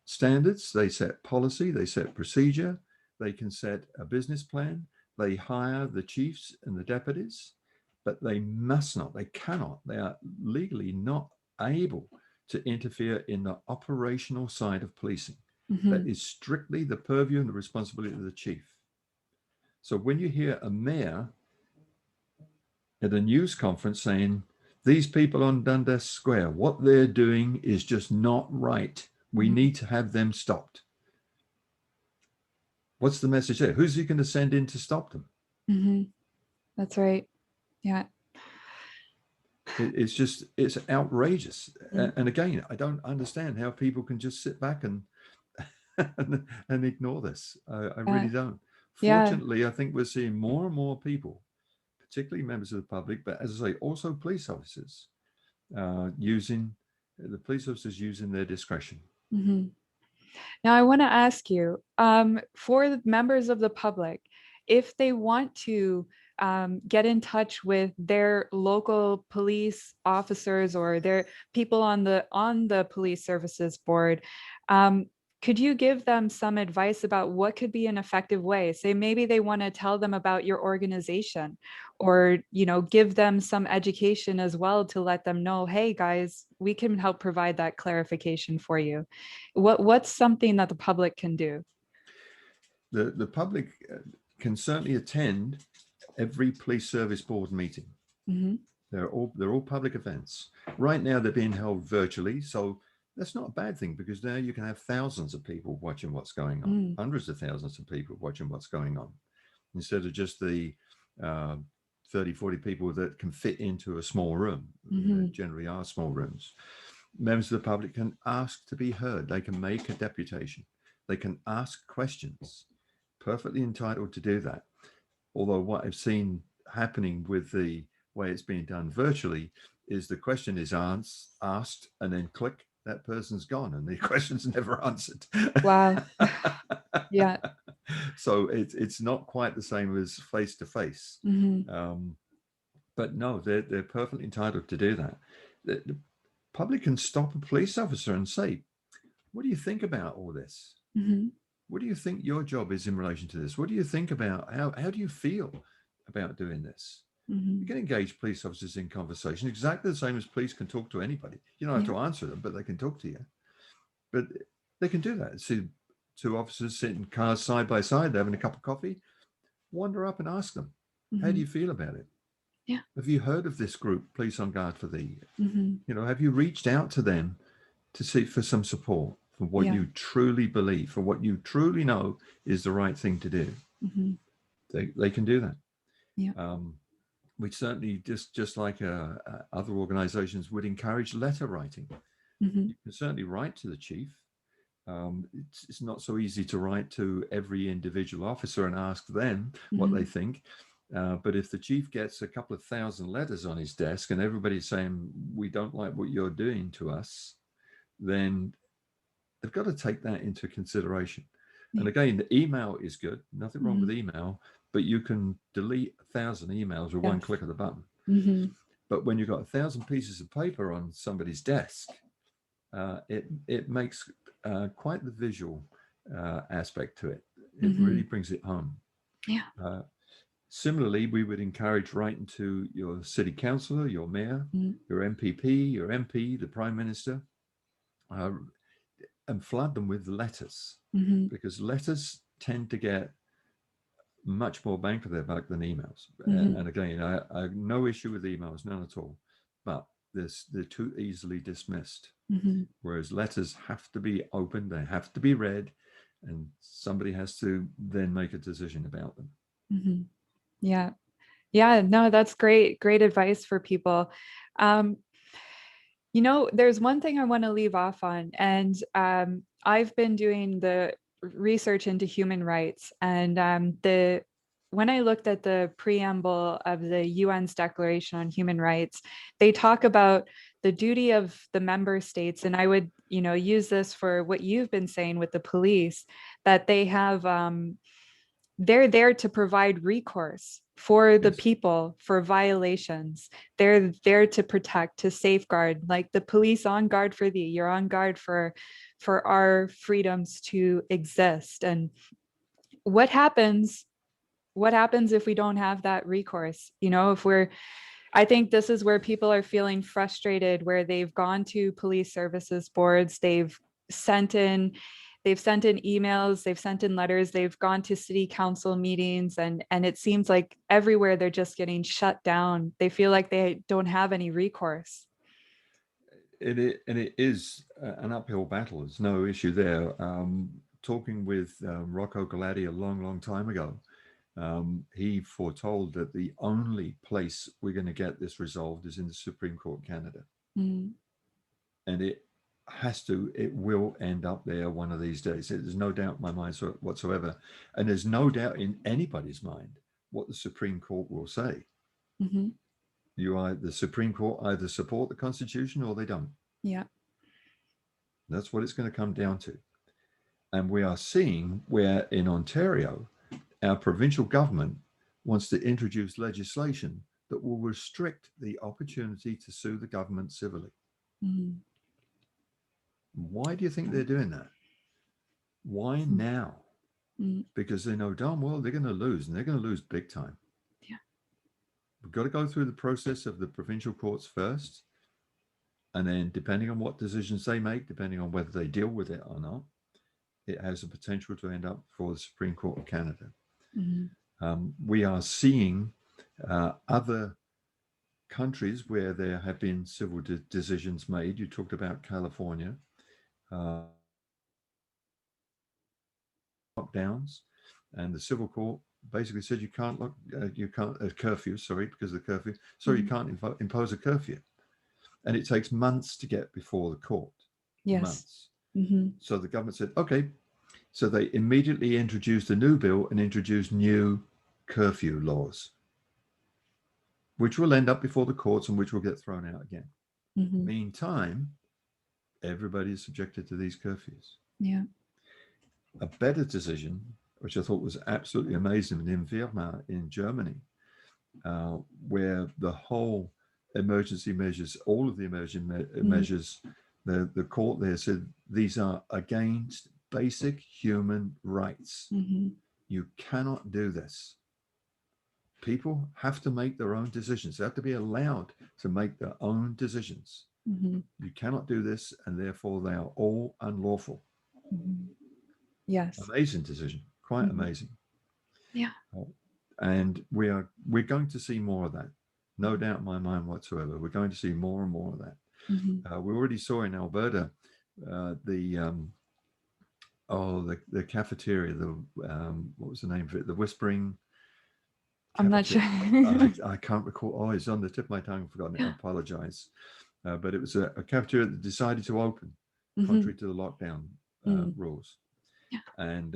Speaker 2: standards, they set policy, they set procedure, they can set a business plan, they hire the chiefs and the deputies, but they must not, they cannot, they are legally not able to interfere in the operational side of policing. That is strictly the purview and the responsibility of the chief. So when you hear a mayor at a news conference saying, these people on Dundas Square, what they're doing is just not right. We need to have them stopped. What's the message there? Who's he going to send in to stop them?
Speaker 1: That's right. Yeah.
Speaker 2: It's outrageous.
Speaker 1: Mm.
Speaker 2: And again, I don't understand how people can just sit back and and ignore this. I really don't.
Speaker 1: Yeah.
Speaker 2: Fortunately, I think we're seeing more and more people, particularly members of the public, but as I say, also police officers, using their discretion.
Speaker 1: Mhm. Now, I want to ask you, for the members of the public, if they want to get in touch with their local police officers or their people on the police services board, could you give them some advice about what could be an effective way? Say maybe they want to tell them about your organization, or give them some education as well to let them know, hey guys, we can help provide that clarification for you. What's something that the public can do?
Speaker 2: The public can certainly attend every police service board meeting.
Speaker 1: Mm-hmm.
Speaker 2: They're all public events. Right now they're being held virtually, so that's not a bad thing, because now you can have thousands of people watching what's going on, hundreds of thousands of people watching what's going on, instead of just the 30, 40 people that can fit into a small room. There generally are small rooms. Members of the public can ask to be heard. They can make a deputation. They can ask questions. Perfectly entitled to do that. Although what I've seen happening with the way it's being done virtually is the question is asked and then click, that person's gone and the question's never answered.
Speaker 1: Wow. Yeah.
Speaker 2: So it's not quite the same as face to face. But no, they're perfectly entitled to do that. The public can stop a police officer and say, what do you think about all this? What do you think your job is in relation to this? What do you think about how do you feel about doing this? You can engage police officers in conversation exactly the same as police can talk to anybody. You don't have to answer them, but they can talk to you. But they can do that. See two officers sitting in cars side by side, they're having a cup of coffee. Wander up and ask them, how do you feel about it?
Speaker 1: Yeah.
Speaker 2: Have you heard of this group, Police on Guard for Thee? Have you reached out to them to seek for some support for what you truly believe, for what you truly know is the right thing to do? They can do that.
Speaker 1: Yeah.
Speaker 2: We certainly, just like other organizations, would encourage letter writing. You can certainly write to the chief. It's not so easy to write to every individual officer and ask them what they think. But if the chief gets a couple of thousand letters on his desk and everybody's saying, we don't like what you're doing to us, then they've got to take that into consideration. And again, the email is good. Nothing wrong with email, but you can delete 1,000 emails with one click of the button. But when you've got 1,000 pieces of paper on somebody's desk, it makes quite the visual aspect to it. It really brings it home.
Speaker 1: Yeah.
Speaker 2: Similarly, we would encourage writing to your city councillor, your mayor, your MPP, your MP, the Prime Minister, and flood them with letters, because letters tend to get much more bang for their buck than emails. And again, I have no issue with emails, none at all, but they're too easily dismissed. Whereas letters have to be opened, they have to be read, and somebody has to then make a decision about them.
Speaker 1: Yeah. Yeah. No, that's great. Great advice for people. There's one thing I want to leave off on, and I've been doing the research into human rights, and when I looked at the preamble of the UN's Declaration on Human Rights, they talk about the duty of the member states, and I would, use this for what you've been saying with the police, that they have, they're there to provide recourse for the people for violations. They're there to protect, to safeguard, like the police on guard for thee. You're on guard for our freedoms to exist. And what happens if we don't have that recourse? I think this is where people are feeling frustrated, where they've gone to police services boards, they've sent in emails, they've sent in letters, they've gone to city council meetings, and it seems like everywhere they're just getting shut down. They feel like they don't have any recourse.
Speaker 2: It is an uphill battle. There's no issue there. Talking with Rocco Galati a long time ago, he foretold that the only place we're going to get this resolved is in the Supreme Court of Canada.
Speaker 1: Mm.
Speaker 2: And it will end up there one of these days. There's no doubt in my mind whatsoever. And there's no doubt in anybody's mind what the Supreme Court will say.
Speaker 1: Mm-hmm.
Speaker 2: The Supreme Court either support the Constitution or they don't.
Speaker 1: Yeah.
Speaker 2: That's what it's going to come down to. And we are seeing where in Ontario, our provincial government wants to introduce legislation that will restrict the opportunity to sue the government civilly.
Speaker 1: Mm-hmm.
Speaker 2: Why do you think they're doing that? Why now?
Speaker 1: Mm-hmm.
Speaker 2: Because they know darn well they're going to lose, and they're going to lose big time.
Speaker 1: Yeah.
Speaker 2: We've got to go through the process of the provincial courts first. And then depending on what decisions they make, depending on whether they deal with it or not, it has the potential to end up for the Supreme Court of Canada.
Speaker 1: Mm-hmm.
Speaker 2: We are seeing other countries where there have been civil decisions made. You talked about California. Lockdowns, and the civil court basically said you can't curfew, because of the curfew. So you can't impose a curfew. And it takes months to get before the court.
Speaker 1: Yes.
Speaker 2: Months.
Speaker 1: Mm-hmm.
Speaker 2: So the government said, okay. So they immediately introduced a new bill and introduced new curfew laws, which will end up before the courts and which will get thrown out again.
Speaker 1: Mm-hmm.
Speaker 2: Meantime, everybody is subjected to these curfews.
Speaker 1: Yeah.
Speaker 2: A better decision, which I thought was absolutely amazing, in Weimar in Germany, where the whole emergency measures, all of the emergency measures, the court there said these are against basic human rights.
Speaker 1: Mm-hmm.
Speaker 2: You cannot do this. People have to make their own decisions. They have to be allowed to make their own decisions.
Speaker 1: Mm-hmm.
Speaker 2: You cannot do this, and therefore they are all unlawful.
Speaker 1: Mm-hmm. Yes.
Speaker 2: Amazing decision, quite amazing.
Speaker 1: Yeah.
Speaker 2: And we're going to see more of that. No doubt in my mind whatsoever. We're going to see more and more of that.
Speaker 1: Mm-hmm.
Speaker 2: We already saw in Alberta the cafeteria, what was the name of it? The Whispering.
Speaker 1: I'm not sure.
Speaker 2: I can't recall. Oh, it's on the tip of my tongue. I've forgotten it. I apologize. But it was a cafeteria that decided to open, contrary to the lockdown rules.
Speaker 1: Yeah.
Speaker 2: And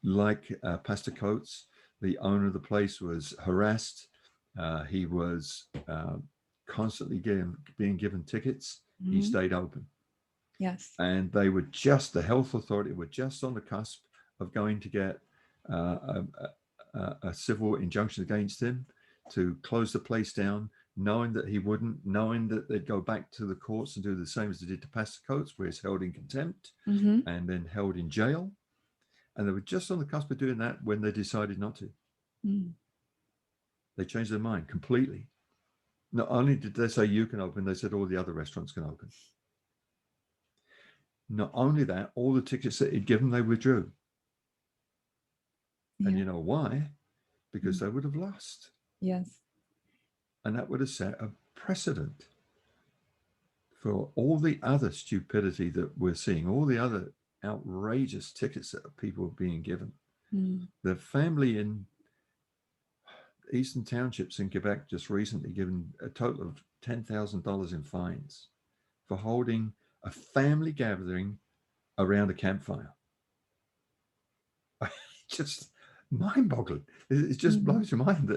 Speaker 2: like Pastor Coates, the owner of the place was harassed. He was constantly being given tickets. He stayed open.
Speaker 1: Yes.
Speaker 2: And they were the health authority were just on the cusp of going to get a civil injunction against him to close the place down, knowing that he wouldn't, knowing that they'd go back to the courts and do the same as they did to Pastor Coates, where he's held in contempt and then held in jail. And they were just on the cusp of doing that when they decided not to. They changed their mind completely. Not only did they say you can open, they said all the other restaurants can open. Not only that, all the tickets that he'd given, they withdrew. Yeah. And you know why? Because they would have lost.
Speaker 1: Yes.
Speaker 2: And that would have set a precedent for all the other stupidity that we're seeing, all the other outrageous tickets that people are being given. The family in Eastern Townships in Quebec just recently given a total of $10,000 in fines for holding a family gathering around a campfire. Just mind-boggling. It just blows your mind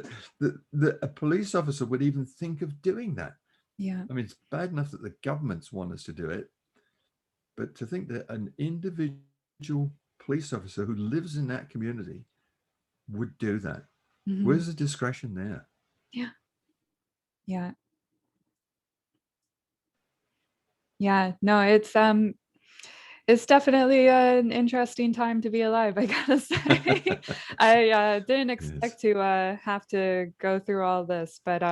Speaker 2: that a police officer would even think of doing that.
Speaker 1: Yeah.
Speaker 2: I mean, it's bad enough that the governments want us to do it, but to think that an individual police officer who lives in that community would do that. Where's the discretion there?
Speaker 1: Yeah. Yeah. Yeah. No, it's definitely an interesting time to be alive, I gotta say. I didn't expect to have to go through all this, but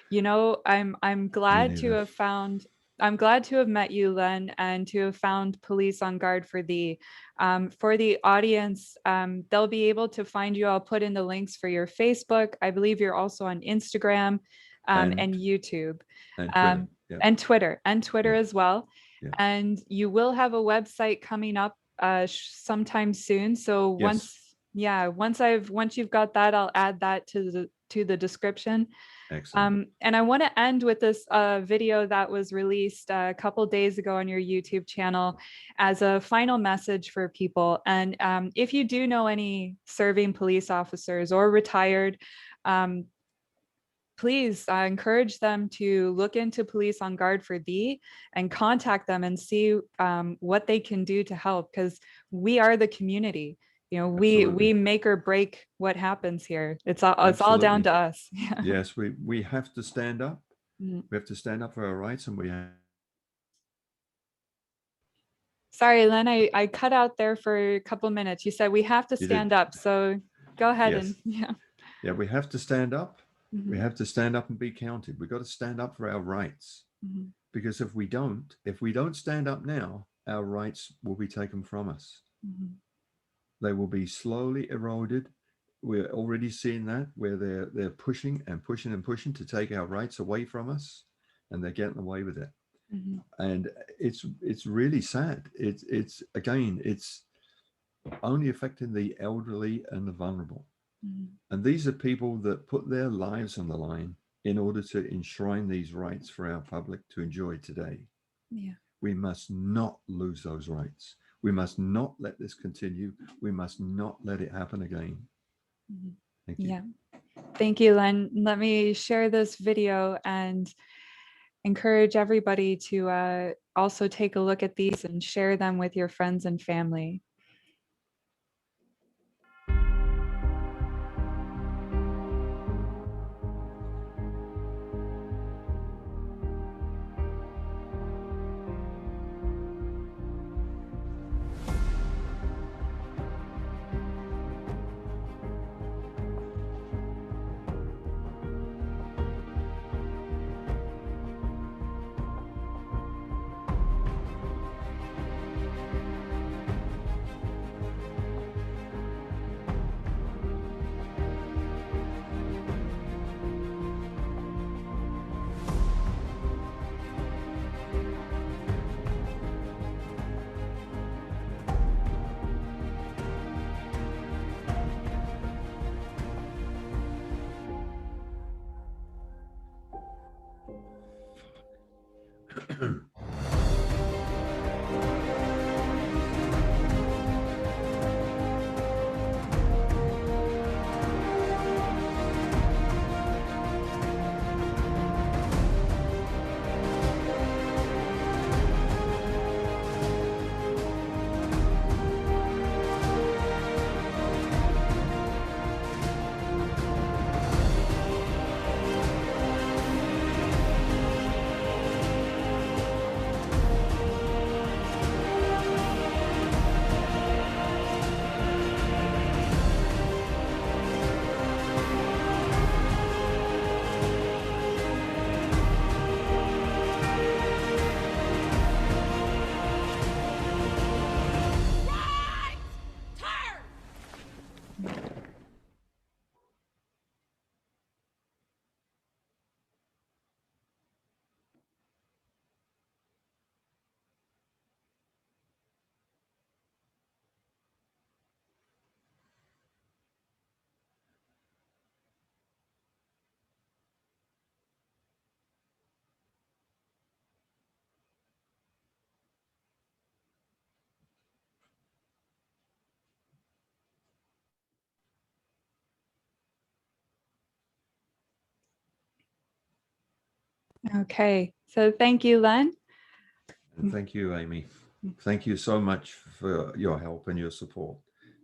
Speaker 1: you know, I'm glad to have found. I'm glad to have met you, Len, and to have found Police on Guard for the audience. They'll be able to find you. I'll put in the links for your Facebook. I believe you're also on Instagram and YouTube and Twitter as well. Yeah. And you will have a website coming up sometime soon. So Yeah, once you've got that, I'll add that to the description.
Speaker 2: Excellent.
Speaker 1: And I want to end with this video that was released a couple days ago on your YouTube channel as a final message for people. And if you do know any serving police officers or retired, please encourage them to look into Police on Guard for Thee and contact them and see what they can do to help, because we are the community. You know, we make or break what happens here. It's all down to us. Yeah.
Speaker 2: Yes, we have to stand up.
Speaker 1: Mhm.
Speaker 2: We have to stand up for our rights, and we have.
Speaker 1: Sorry, Len, I cut out there for a couple minutes. You said we have to stand up. So go ahead.
Speaker 2: Yes.
Speaker 1: And yeah.
Speaker 2: Yeah, we have to stand up.
Speaker 1: Mhm.
Speaker 2: We have to stand up and be counted. We've got to stand up for our rights.
Speaker 1: Mhm.
Speaker 2: Because if we don't stand up now, our rights will be taken from us.
Speaker 1: Mhm.
Speaker 2: They will be slowly eroded. We're already seeing that, where they're pushing and pushing and pushing to take our rights away from us, and they're getting away with it.
Speaker 1: Mhm.
Speaker 2: And it's really sad. It's again, it's only affecting the elderly and the vulnerable.
Speaker 1: Mhm.
Speaker 2: And these are people that put their lives on the line in order to enshrine these rights for our public to enjoy today.
Speaker 1: Yeah.
Speaker 2: We must not lose those rights. We must not let this continue. We must not let it happen again.
Speaker 1: Mhm.
Speaker 2: Thank you.
Speaker 1: Yeah. Thank you, Len. Let me share this video and encourage everybody to also take a look at these and share them with your friends and family. Okay, so thank you, Len.
Speaker 2: And thank you, Aimee. Thank you so much for your help and your support.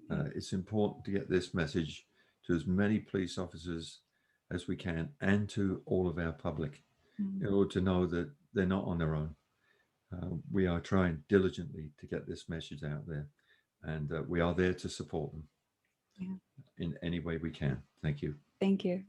Speaker 2: It's important to get this message to as many police officers as we can, and to all of our public, in order to know that they're not on their own. We are trying diligently to get this message out there, and we are there to support them in any way we can. Thank you.
Speaker 1: Thank you.